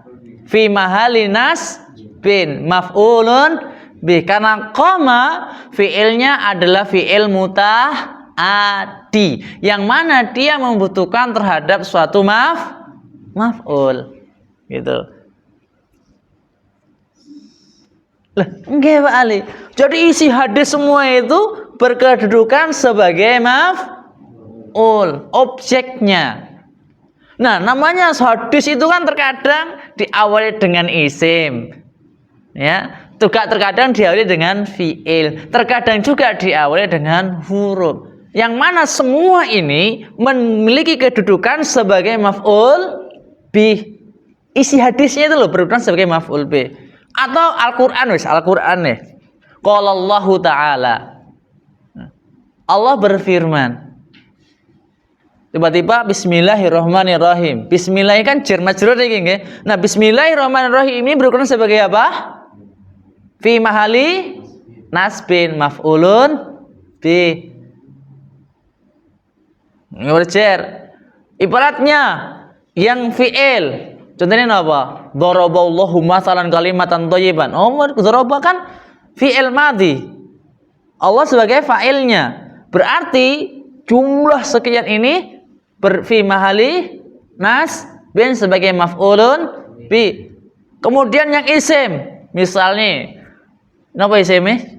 Fi mahali nasbin maf'ulun bi. Karena qama fi'ilnya adalah fi'il muta'addi yang mana dia membutuhkan terhadap suatu maf'ul gitu. Lah, enggak Pak Ali. Jadi isi hadis semua itu berkedudukan sebagai maf'ul, objeknya. Nah, namanya hadis itu kan terkadang diawali dengan isim. Ya, juga terkadang diawali dengan fi'il, terkadang juga diawali dengan huruf. Yang mana semua ini memiliki kedudukan sebagai maf'ul bih. Isi hadisnya itu loh berkedudukan sebagai maf'ul bih. Atau Al-Qur'an nih. Qala Allah Ta'ala. Allah berfirman. Tiba-tiba bismillahirrahmanirrahim. Bismillah kan jar majrur iki nggih. Nah, bismillahirrahmanirrahim ini berkedudukan sebagai apa? Fi mahali nasbin maf'ulun bi. Ngerjer. Ibaratnya yang fi'il. Contohnya apa? Daraballahu mathalan kalimatan thayyiban. Daraba kan fi'il madhi. Allah sebagai fa'ilnya. Berarti jumlah sekian ini fi mahali nasbin sebagai maf'ulun bi. Kemudian yang isim, misalnya napa isimnya?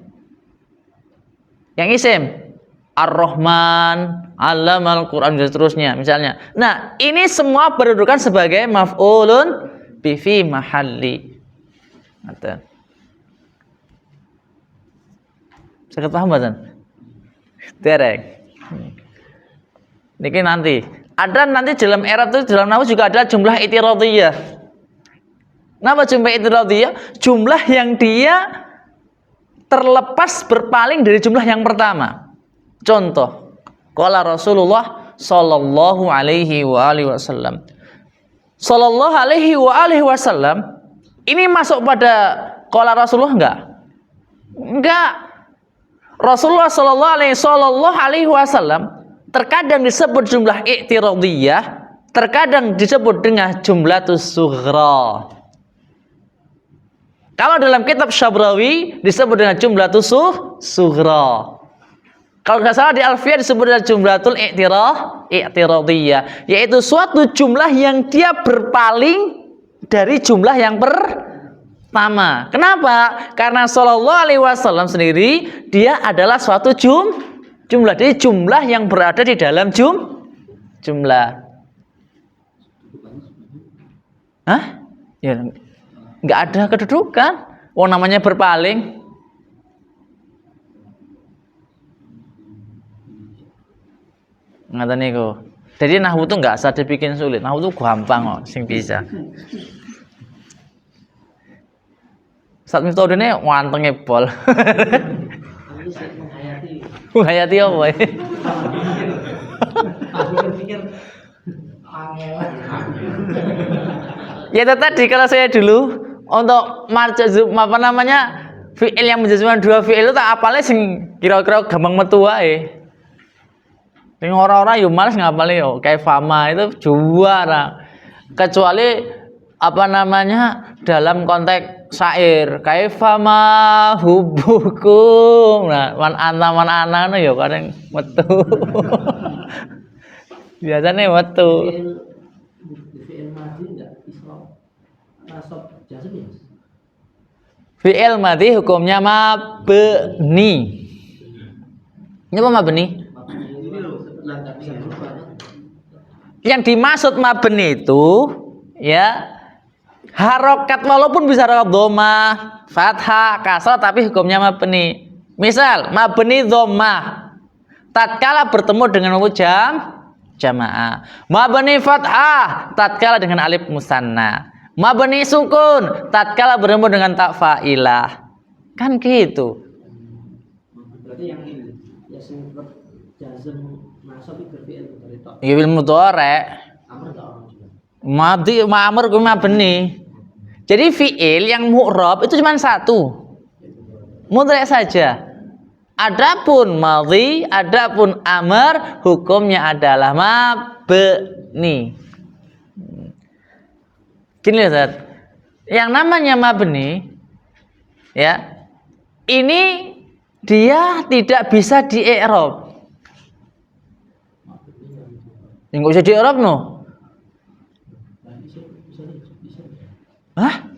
Yang isim Ar-Rahman, Allamal Quran dan seterusnya misalnya. Nah, ini semua berkedudukan sebagai maf'ulun bi fi mahalli. Ngoten. Saya paham mboten? Derek. Niki nanti ada dalam era itu dalam nahwu juga ada jumlah i'tiradiyah. Napa jumlah i'tiradiyah? Jumlah yang dia terlepas berpaling dari jumlah yang pertama. Contoh, qala Rasulullah sallallahu alaihi wa alihi wasallam. Sallallahu alaihi wa alihi wasallam ini masuk pada qala Rasulullah enggak. Rasulullah sallallahu alaihi wasallam terkadang disebut jumlah i'tiradiyah, terkadang disebut dengan jumlatus sughra. Kalau dalam kitab Syabrawi disebut dengan jumlatus sughra. Kalau nggak salah di Alfiyah disebut dengan jumlatul i'tiradiyah, yaitu suatu jumlah yang dia berpaling dari jumlah yang pertama. Kenapa? Karena sallallahu alaihi wasallam sendiri dia adalah suatu jumlah. Jadi jumlah yang berada di dalam jumlah. Hah? Ya, nggak ada kedudukan. Namanya berpaling. Ngaten niku. Jadi nahwu itu nggak usah dibikin sulit. Nahwu itu gampang kok, sing bisa. Saat metodenya wantenge bol. Menghayati apa ya? Ya itu tadi kalau saya dulu untuk marjazum fi'il yang menjazmkan dua fi'il itu tak apalnya sing kira-kira gampang metu wae. Sing ora-ora yo males ngapalnya yo kayak fama itu juara. Kecuali dalam konteks syair kaifama hubukum. Nah, man ana ya kadang metu. Biasanya metu. Fi'il madhi enggak isra nasab jazm ya? Fi'il madhi hukumnya mabni. Ini apa mabni? Ini loh yang nggak bisa berubah. Yang dimaksud mabni itu ya harokat, walaupun bisa harokat dhammah, fathah, kasrah, tapi hukumnya mabni. Misal mabni dhammah tatkala bertemu dengan wawu jamaah. Mabni fathah tatkala dengan alif musanna. Mabni sukun tatkala bertemu dengan ta fa'ilah. Kan gitu. Berarti yang ini ya sing jazm nasab itu fi'il dari tok. Ya bil mudhari'. Amr enggak orang juga. Madi ma'amr ku mabni. Jadi fi'il yang mu'rab itu cuma satu. Mudhari' saja. Adapun madhi, adapun amr, hukumnya adalah mabni. Gini loh, Ustaz. Yang namanya mabni ya, ini dia tidak bisa di-i'rab. Enggak bisa di-i'rab no. Hah?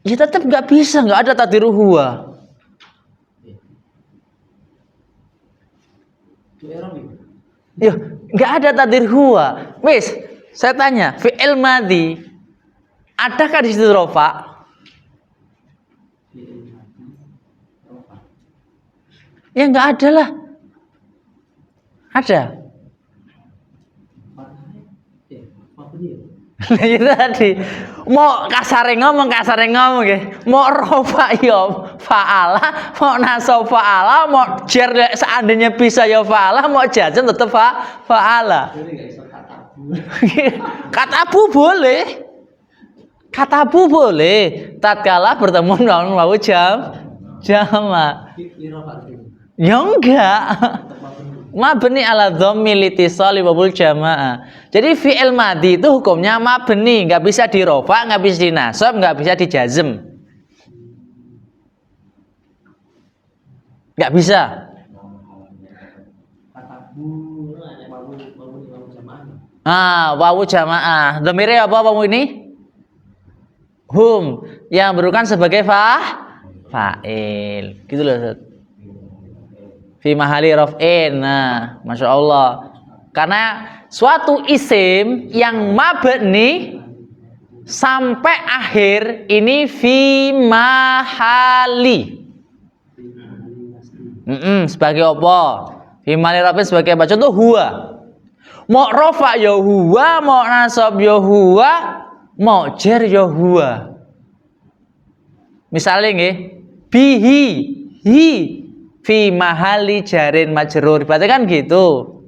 Ya tetap nggak bisa, nggak ada takdiru huwa. Ya, nggak ada takdir huwa. Wis, saya tanya, fi'il madhi adakah di situ rofa? Ya nggak ada lah. Ada. Itu tadi mau kasare ngomong ya. Mau rofa ya fa'ala, mau nasab fa'ala, mau jar seandainya bisa ya fa'ala, mau jazm tetap fa'ala. Katabu boleh. Katabu boleh tatkala bertemu dengan wawu jama'. Ya enggak. Mabni ala dhammi litisali wabul jamaah. Jadi fi'il madhi itu hukumnya mabni, nggak bisa dirofa, nggak bisa dinasab, nggak bisa dijazm. Nggak bisa. Wawu jamaah. Dhamirnya apa wawu ini? Hum, yang berukan sebagai fa'il. Gitu loh, Ustaz. Fi mahali raf'in. Nah, Masya Allah. Karena suatu isim yang mabni sampai akhir ini fi mahali. Sebagai apa? Fi mahali raf'in sebagai apa? Contoh huwa. Mau rafa ya huwa, mau nasab ya huwa, mau jar ya huwa. Misalnya nggih, bihi, hi fi mahali jarin majrur. Berarti kan gitu.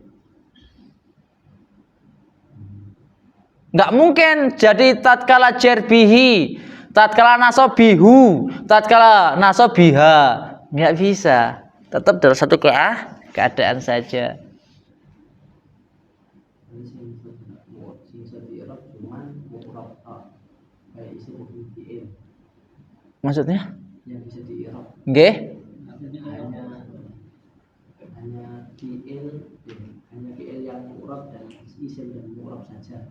Enggak mungkin jadi tatkala jar bihi, tatkala nasab bihu, tatkala nasab biha. Enggak bisa. Tetap dalam satu keadaan saja. Maksudnya? Yang bisa di-i'rab. Nggih. Hanya fi'il yang mu'rab dan isim dan mu'rab saja.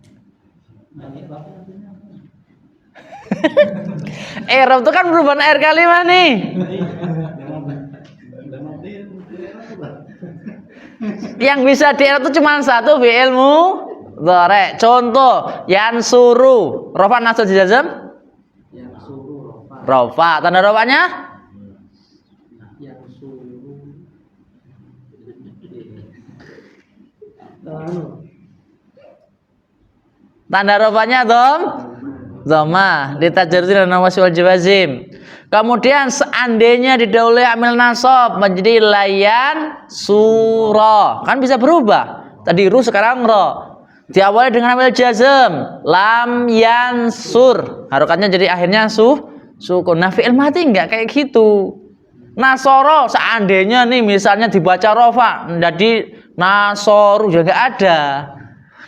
I'rab itu kan perubahan air kalimat nih. Yang bisa di-i'rab itu cuma satu, fi'il mudhari'. Contoh, yansuru. Rafa nasab jazm? Yansuru rafa. Rafa. Tanda rafanya? Tanda rafanya dhammah litajarrudi dan wasfi wal jawazim. Kemudian seandainya didahului amil nasab menjadi layan surah, kan bisa berubah. Tadi ru sekarang ra. Diawali dengan amil jazm, lam yansur. Harokatnya jadi akhirnya sukun. Nah, fi'il mati enggak kayak gitu. Nasoro seandainya nih misalnya dibaca rofa jadi nasoru juga enggak ada.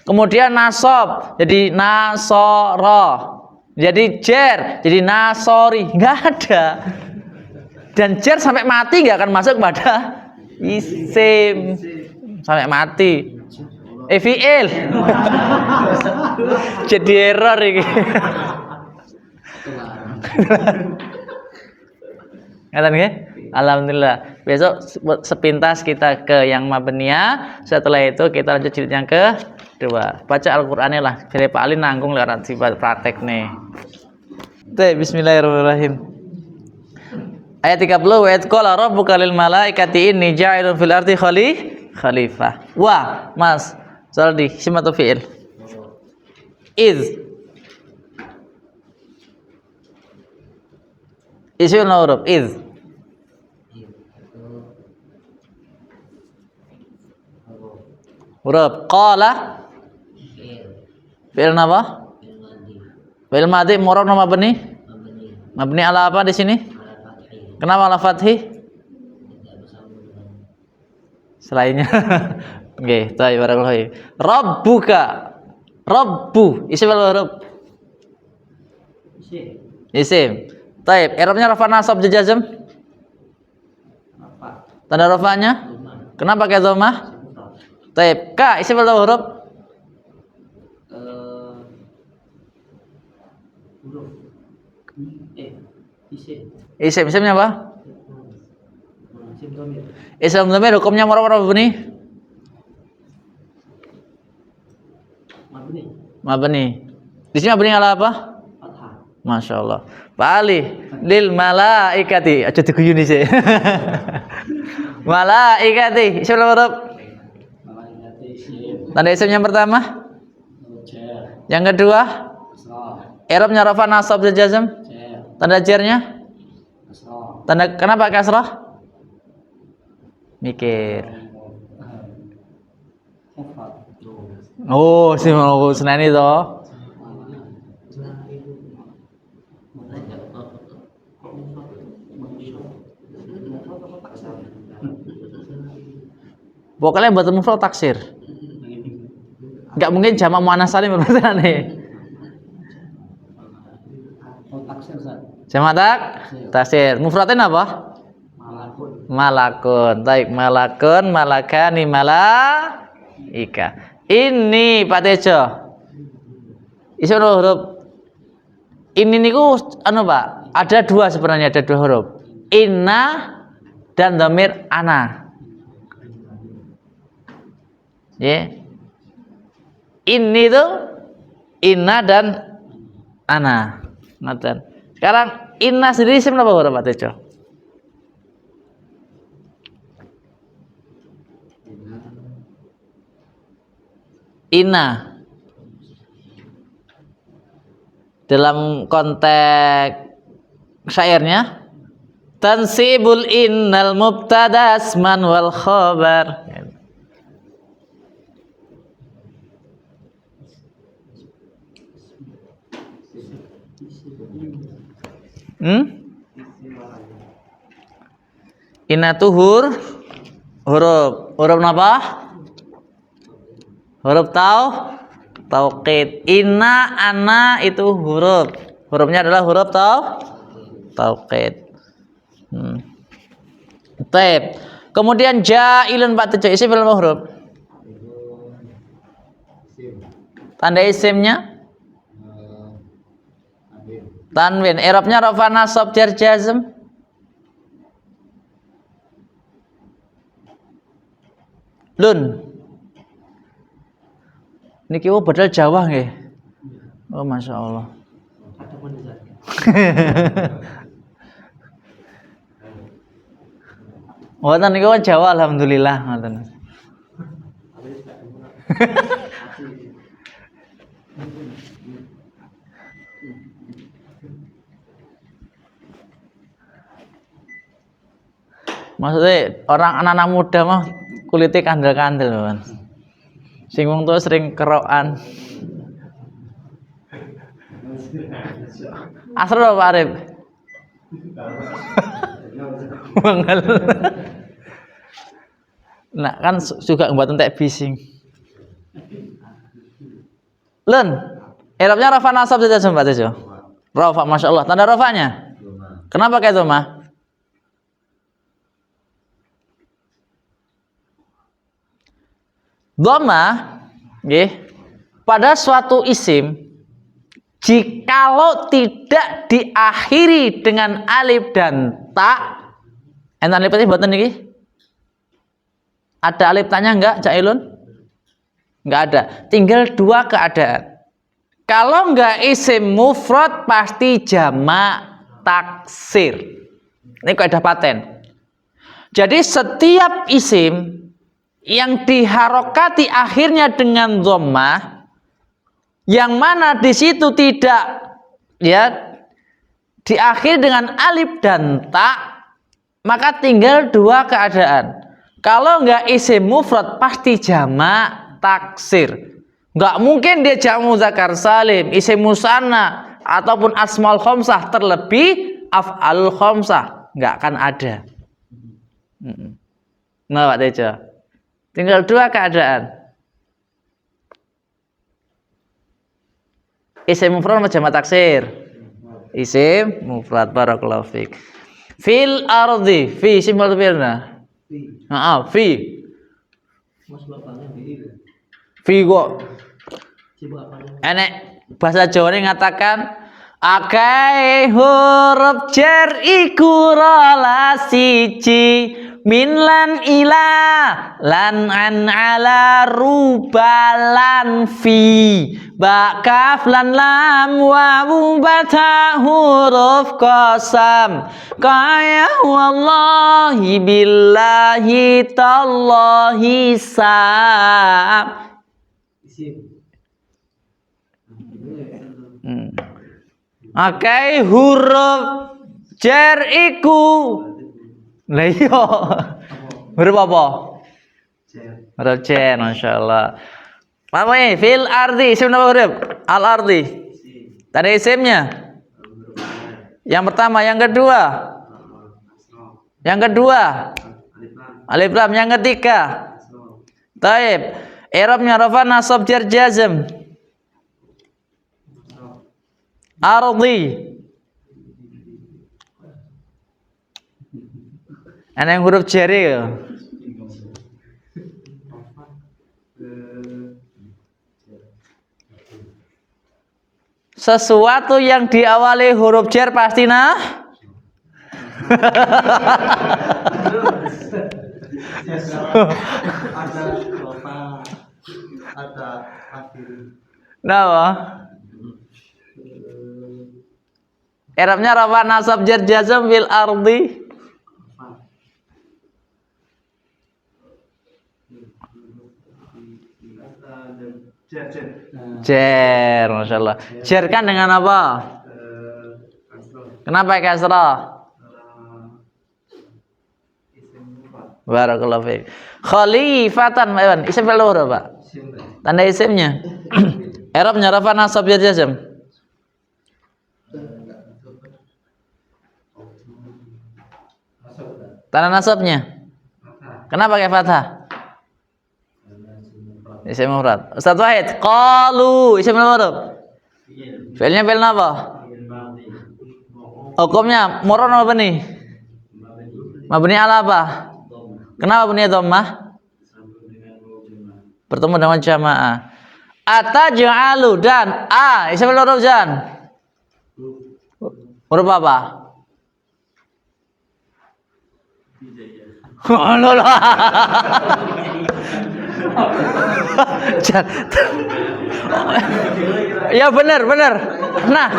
Kemudian nasab jadi nasoro. Jadi jar jadi nasori, enggak ada. Dan jar sampai mati enggak akan masuk pada isim. Sampai mati. fi'il. Jadi error ini. Ngatain nggih? Alhamdulillah. Besok sepintas kita ke yang mabniyah, setelah itu kita lanjut jilid yang kedua. Baca Al-Qur'annya lah. Jadi Pak Ali nanggung lewat sifat praktek nih. Bismillahirrahmanirrahim. Ayat 30, wa idh qala rabbuka lil malaikati inni ja'ilun fil ardi khalifah. Wah, Mas, soal di isim atau fi'il? Iz. Isim atau huruf? Iz. Huruf. Qala. Fi'il apa? Fi'il madhi murab nama mabni? Mabni ala apa di sini? Kenapa ala fathi? Selainnya. Oke, baik, barakallahu fiik. Rabbuka. Rabbu. Isim atau huruf? Isim. Baik, i'rabnya rafa nasab jazm? Tanda rafanya? Kenapa pakai dhammah? Baik, ka isim atau huruf? Isim. Isimnya apa? Isim dhamir hukumnya murab atau mabni? Mabni. Di sini mabni ala apa? Masya Allah. Pak Ali, lil malaikati. Aja diguyuni sih. Malaikati. Isim atau huruf? Tanda isim yang pertama? Yang kedua? I'rabnya rafa nasab jazm? Tanda jarnya? Tanda kenapa kasrah? Mikir. Oh, si mau senani toh. Pokoknya buat mufrad taksir. Enggak mungkin jamak muannats salim berarti. Jamak taksir. Mufradnya apa? Malakun. Baik, malakun, malakani, malaika. Ini Pak Tejo. Isim huruf. Ini niku anu Pak, ada dua sebenarnya, ada dua huruf. Inna dan dhamir ana. Ya. Ini tuh inna dan ana. Ngoten. Sekarang inna sendiri isim apa huruf Pak Tejo? Inna dalam konteks syairnya tansibul innal mubtada asman wal khabar. Inna tuh huruf apa? Huruf tauqid. Inna ana itu hurufnya adalah huruf tauqid. Taib. Kemudian ja'ilun Pak Tejo isim berapa huruf? Tanda isimnya tanwin. I'rabnya rafa nasab jar jazm. Lun. Niki padahal Jawa nggih. Oh Masya Allah. Wonten niku Jawa alhamdulillah ngoten. Maksudnya orang anak-anak muda mah kulitnya kandel-kandel, Bang. Sing wong tuwa sering kerokan. Asro Pak Arif. Manggal. Nah, kan juga buat entek bising. Len, i'rabnya rafa nasab saja sempat itu. Rafa, Masya Allah. Tanda rafanya? Kenapa kayak itu, Mah? Dhamma Nggih. Pada suatu isim jikalau tidak diakhiri dengan alif dan ta, enten alif mboten niki? Ada alif tanya enggak, Cak Ilun? Enggak ada. Tinggal dua keadaan. Kalau enggak isim mufrad pasti jamak taksir. Ini kaidah paten. Jadi setiap isim yang diharokati akhirnya dengan dhammah, yang mana di situ tidak ya diakhiri dengan alif dan ta, maka tinggal dua keadaan. Kalau enggak isim mufrad pasti jamak taksir. Enggak mungkin dia jamak muzakkar salim, isim musanna ataupun asmaul khamsah terlebih af'alul khamsah, enggak akan ada. Nah, Pak Tejo. Tinggal dua keadaan. Isim mufrad atau jamak taksir? Isim mufrad, barakallahu fik. Fil ardi, fi isim atau fi'ilna? Fi. Fi kok. Enek bahasa Jawa ini ngatakan akai huruf jar iku rola siji min lan ila lan an ala rubalan fi ba kaf lan lam wawu bata huruf qasam kaya wallahi billahi tallahi sam. Akai huruf jar iku. Lah iya. Huruf apa? Huruf jar, masyaallah. Apa ini? Fil ardi, isim apa huruf? Al ardi. Tadi isimnya. Yang pertama, yang kedua. Yang kedua. Alif lam. Yang ketiga. Taib. I'rabnya rafa nasab jar jazm. Ardi. Ana yang huruf jari ya. Sesuatu yang diawali huruf jar pasti nah. Ada kota, ada akhir. Napa? I'rabnya rafa nasab jar jazm fil ardi. Jar, masyaallah. Jar kan dengan apa? Kenapa kasrah? Barakallahu fiik. Khalifatan, isim fa'il huruf, Pak. Tanda isimnya. I'rabnya rafa nasab jar jazm. Tanda nasabnya. Kenapa pakai fathah? Isim mufrad. Ustaz Wahid, qalu isim mufrad. Fi'ilnya fi'il apa? Hukumnya murun apa nih? Mabni ala apa? Kenapa bunyi dhammah? Bertemu dengan jamaah. Ataj'alu dan isim mufrad jan. Huruf apa? Ya benar. Nah.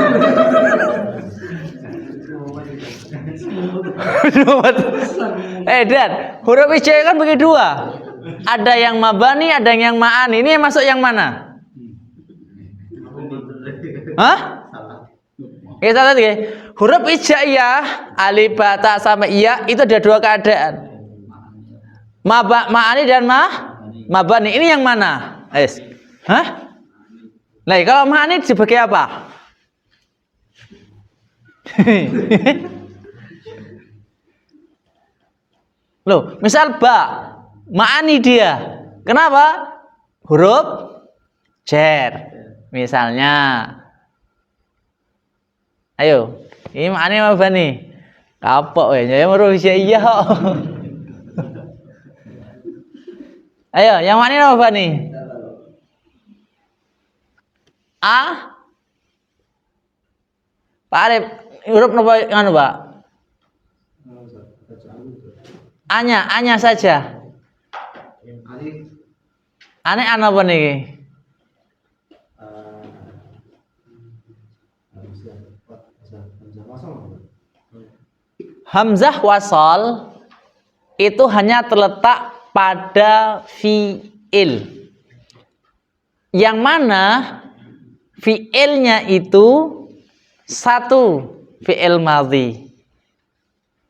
Dan huruf ijai kan bagi dua. Ada yang mabani, ada yang ma'ani. Ini yang masuk yang mana? Hah? Kita lihat ya. Huruf ijaiyah, alif, ba, ta sama iya itu ada dua keadaan. Ma'ani dan mabani. Ini yang mana? Hah? Nah, kalau ma'ani sebagai apa? Loh, misal ba, ma'ani dia. Kenapa? Huruf jar. Misalnya. Ayo, ini ma'ani mabani. Kapok ya, huruf ijaiyah. Ayo, yang mana apa nih? A. Pak Arif, huruf napa nganu, Pak? A-nya saja. Ane ana apa niki? Hamzah wasal itu hanya terletak pada fi'il. Yang mana fi'ilnya itu satu, fi'il madhi.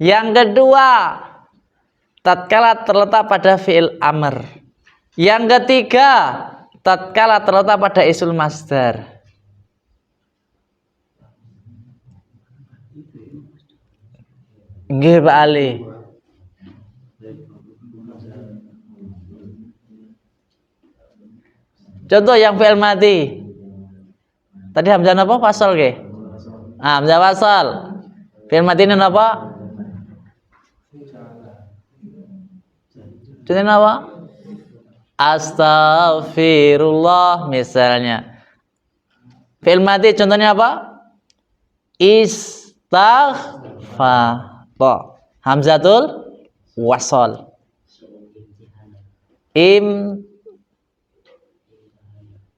Yang kedua, tatkala terletak pada fi'il amr. Yang ketiga, tatkala terletak pada isul masdar. Nggih Pak Ali. Contoh yang fi'il madhi. Tadi hamzah napa wasal nggih? Ah, hamzah wasal. Fi'il madhi ini napa? Contohnya apa? Astaghfirullah misalnya. Fi'il madhi contohnya apa? Istaghfar. Hamzatul wasal.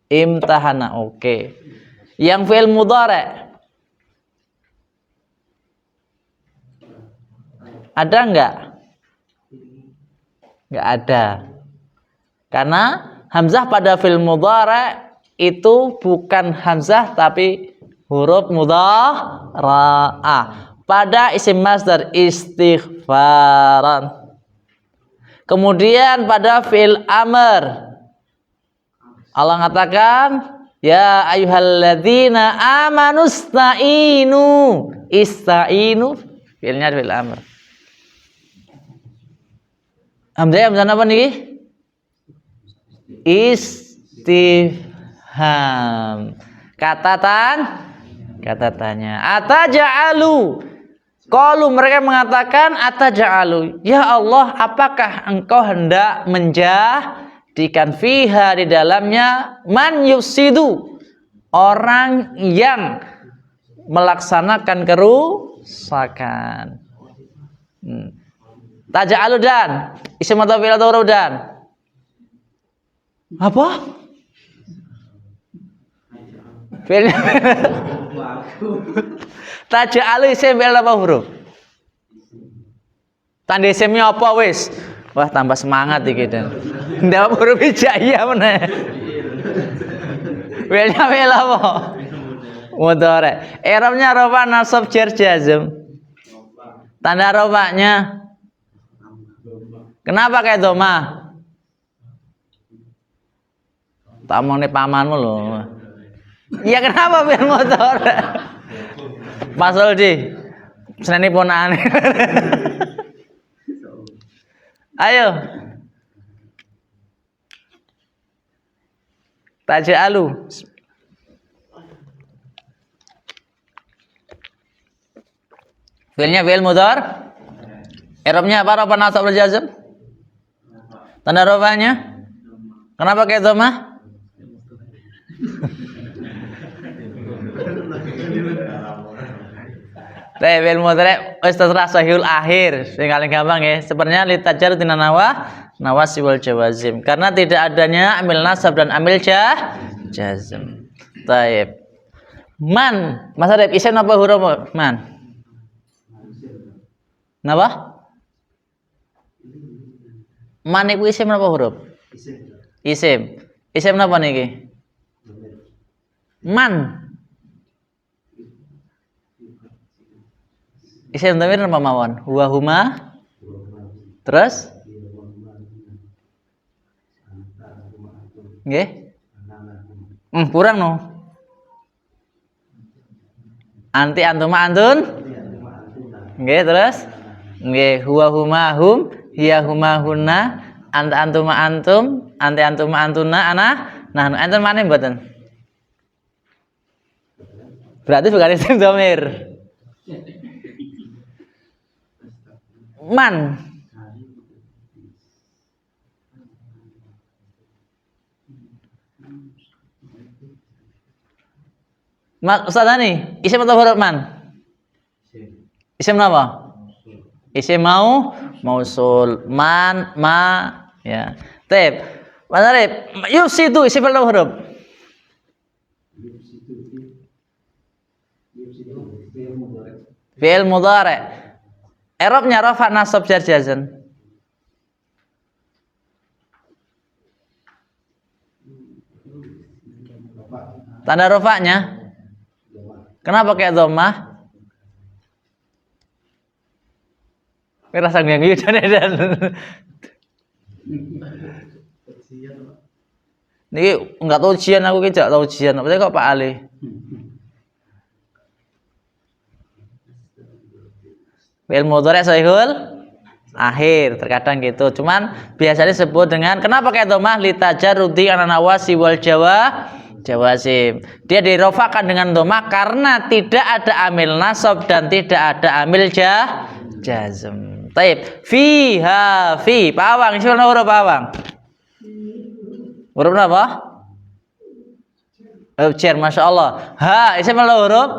Imtahana. Oke. Yang fi'il mudhari' ada enggak? Enggak ada. Karena hamzah pada fi'il mudhari' itu bukan hamzah tapi huruf mudhara'ah. Pada isim masdar istighfaran. Kemudian pada fi'il amr Allah mengatakan ya ayyuhalladzina amanu ista'inu fi'ilnya fi'il amr. Hamzah apa nih? Istifham. Kata tanya. Ataja'alu. Qalu mereka mengatakan ataja'alu. Ya Allah, apakah engkau hendak menjadikan fiha di dalamnya man yufsidu, orang yang melaksanakan kerusakan. Taja'alu dan isim atau fi'il atau huruf dan? Apa? Fi'il. Taja'alu isim fi'il apa huruf? Tanda isimnya apa wis? Wah, tambah semangat iki dan. Ndak huruf hijaiyah meneh. Fi'ilnya fi'il apa? Mudhari'. I'rabnya rafa nasab jar jazm. Tanda rafanya kenapa kayak doma? Tak mau nih pamanmu loh. Ya kenapa fi'il mudhari'? Pasal di seneni ponaan. Ayo. Taja'alu. Fi'ilnya fi'il mudhari'. I'rabnya apa? Rafa nasab jar jazm. Tanda rafanya? Kenapa kayak doma? Fi'il mudhari' wis terserah sahihul akhir. Sing paling gampang ya. Sebenarnya litajar tina nawasi wal jawazim. Karena tidak adanya amil nasab dan amil jazm. Taib. Man, Mas Arif isim apa huruf man? Napa? Man iku isim apa huruf? Isim. Isim napa niki? Man. Isim dhamir napa mawon? Huwa huma. Terus? Nggih. Kurang no. Anti antuma antun. Nggih, terus? Nggih, huwa huma hum, hiya huma hunna, anta antuma antum, anti antuma antuna ana. Nah, enten maneh mboten? Berarti bukan isim dhamir. Man. Ustaz Hani, isim atau huruf man? Isim apa? Isim mausul. Man, ma, ya. Tep. Mas Arif, yufsidu isim atau huruf? Fi'il mudhari'. I'rabnya rafa nasab jar jazm. Tanda rafa'nya kenapa kayak dhammah? Rasa yang gitu dan niki enggak tahu ujian aku ki jak tahu ujian. Apa kok Pak Ali? Fi'il mudhari' sahihul akhir terkadang gitu. Cuman biasanya disebut dengan kenapa kayak dhammah litajarrudi an-nawasi wal jawazim. Dia dirofakan dengan dhammah karena tidak ada amil nasab dan tidak ada amil jazm. Taib. Fiha fi pawang siapa huruf pawang? Huruf apa? Jar, masya Allah. Ha isim apa huruf?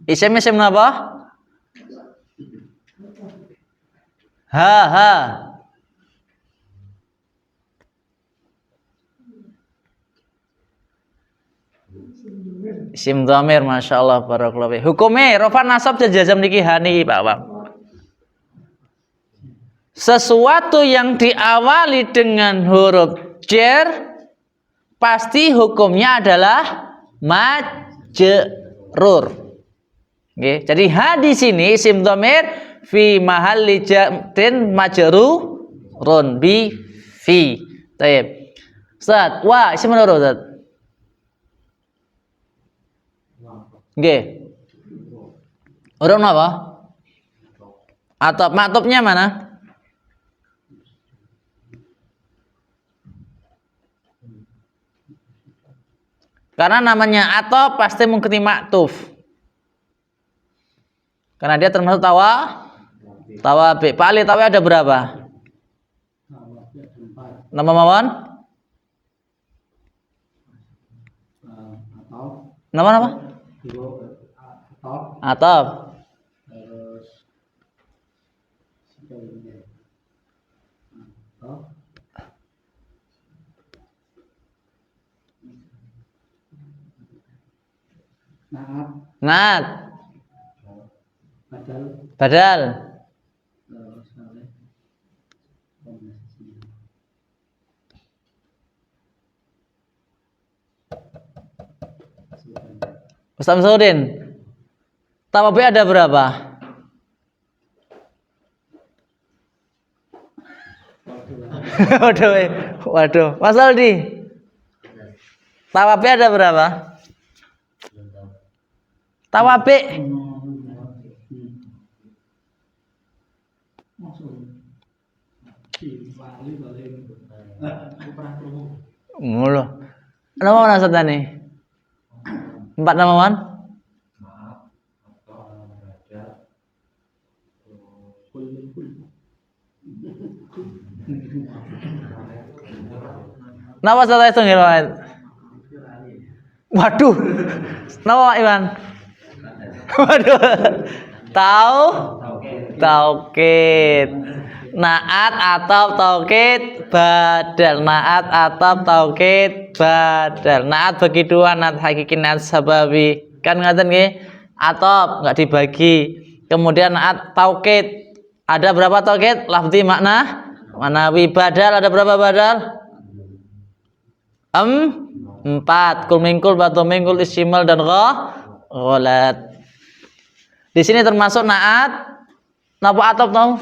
Isim apa? Ha. Isim dhamir, masya Allah, barakallahu fiik. Hukumnya rafa nasab dan jazm niki hani Pak Bang. Sesuatu yang diawali dengan huruf jar pasti hukumnya adalah majrur. Oke, jadi ha di sini isim dhamir fi mahalli jarrin majrurun bi fi. Baik. Ustaz, wa isim apa Ustaz? Nggih. Huruf apa? Atop. Maktubnya mana? Karena namanya atop pasti mengikuti maktuf. Karena dia termasuk tawabi. Pak Ali, tawabi ada berapa? Nama mawon? Nama? Atop. Naat. Badal. Ustaz Saudin, tawabi ada berapa? Waduh. Mas Aldi, tawabi ada berapa? Tawabi. Mulu. Nama mana Ustaz nih? 4 nama man? Nama saya itu ngirain. Waduh. Nama Iwan. Waduh. Taukid. Naat atau taukid badal. Naat atau taukid badal. Naat bagi dua, naat hakiki, naat sababi. Kan ngaten nggih? Atop enggak dibagi. Kemudian naat taukid. Ada berapa taukid? Lafzi makna manawi. Badal ada berapa badal? 4. Kul mingkul, batu mingkul, istimal dan ghalat. Di sini termasuk naat. Napa atop tahu?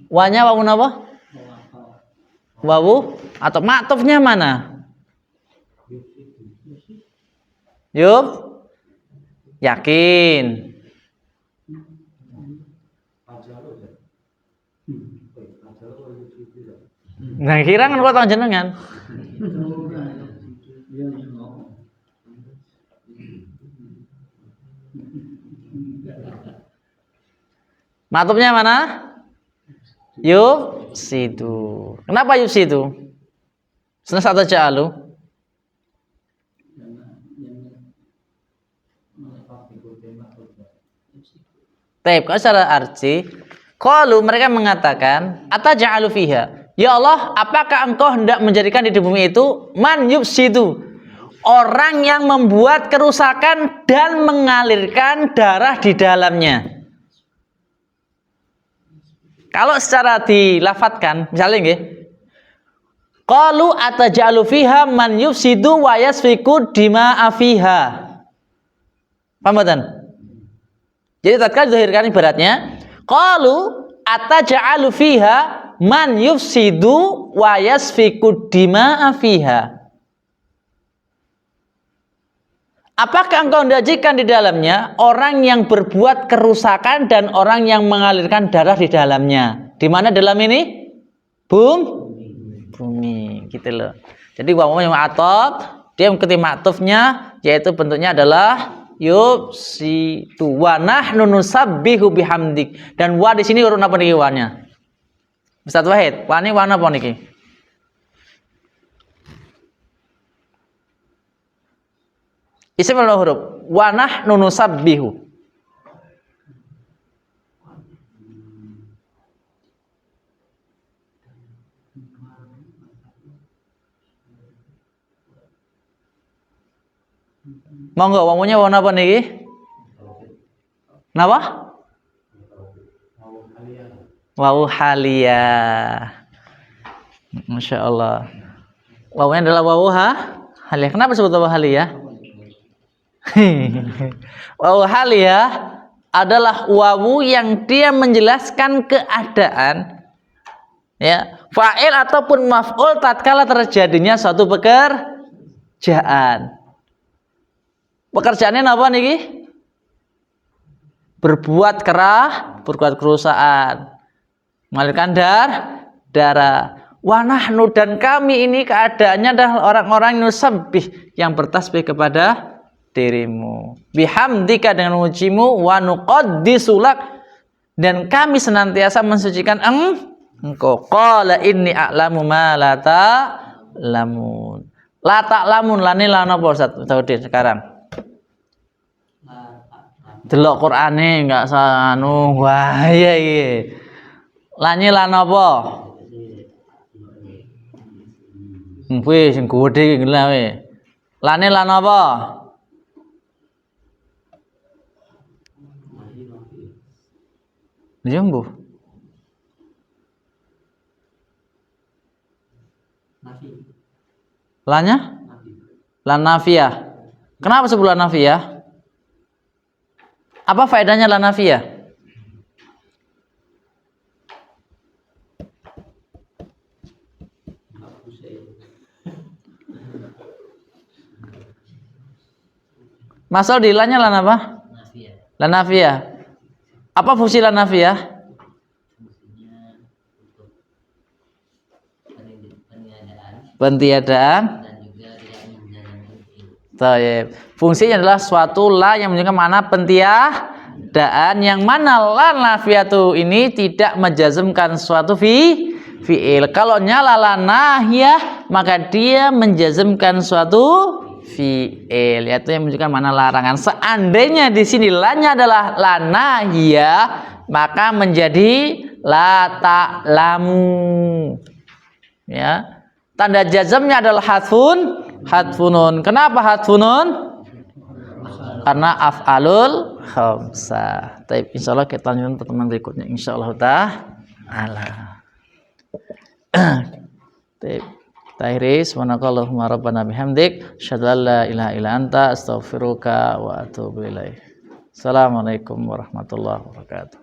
Wanya wawu napa? Wawu atau maktufnya mana? Yakin. Nah, kira kan kok jenengan. Maktubnya mana? Yufsidu. Kenapa yufsidu? Senes atau ja'alu? Taib, kalau secara arti, qalu mereka mengatakan, ataj'alu fiha. Ya Allah, apakah engkau hendak menjadikan di bumi itu man yufsidu, orang yang membuat kerusakan dan mengalirkan darah di dalamnya. Kalau secara dilafatkan, misalnya nggih, qalu ataj'alu fiha man yufsidu wa yasfiku dima'a fiha. Paham mboten? Jadi tatkala dizahirkan ibaratnya, qalu ataj'alu fiha man yufsidu wa yasfiku dima'a fiha. Apakah engkau menjadikan di dalamnya orang yang berbuat kerusakan dan orang yang mengalirkan darah di dalamnya? Di mana dalam ini? Bumi, gitu loh. Jadi wawu yang ma'atuf, dia mengikuti ma'tufnya, yaitu bentuknya adalah yufsidu wa nahnu nusabbihu bihamdik. Dan wa di sini huruf apa niki wa-nya? Ustaz Wahid, wa ini warna apa niki? Isim atau huruf? Wa nahnu nusabbihu. Monggo, wawunya warna apa niki? Napa? Wawu haliyah. Masya Allah. Wawunya adalah wawu haliyah. Kenapa disebut wawu haliyah? Wawu haliyah adalah wawu yang dia menjelaskan keadaan, ya, fa'il ataupun maf'ul tatkala terjadinya suatu pekerjaan. Pekerjaannya apa niki? Berbuat kerusakan, mengalirkan darah. Wa nahnu, dan kami ini keadaannya adalah orang-orang nusabbih yang bertasbih kepada dirimu. Bihamdika, dengan mujimu, wa nuqaddisulak, dan kami senantiasa mensucikan engkau. Qala inni a'lamu ma la ta'lamun. La ta'lamun, lani lan apa Ustaz Taudin sekarang? Delok Qur'ane enggak sanu. Wah, iya. Lanye lan apa? Kuwi sing gedhe iki lha we. Lane lan apa? Jumbo. Lanya? Lan nafiyah. Kenapa sebut lan nafiyah? Apa faedahnya lan nafiyah? Masal di lannya lan apa? Lan nafiyah. Apa fungsi lan nafiyah? Pentiadaan. Taib. Fungsinya adalah suatu la yang menunjukkan mana pentiadaan, yang mana la nafiyatu ini tidak menjazmkan suatu fi'il. Kalau nyala la nahiyah, maka dia menjazmkan suatu fi'il, yaitu yang menunjukkan mana larangan. Seandainya di sini la-nya adalah la nahiyah, maka menjadi la ta'lamu. Ya. Tanda jazmnya adalah hadfunun. Kenapa hadfunun? Karena af'alul khamsah. Baik, insyaallah kita lanjutkan pertemuan berikutnya insyaallah ta'ala. Baik, kita akhiri subhanakallahumma rabbana bihamdik asyhadu an la ilaha illa anta astaghfiruka wa atubu ilaik. Assalamualaikum warahmatullahi wabarakatuh.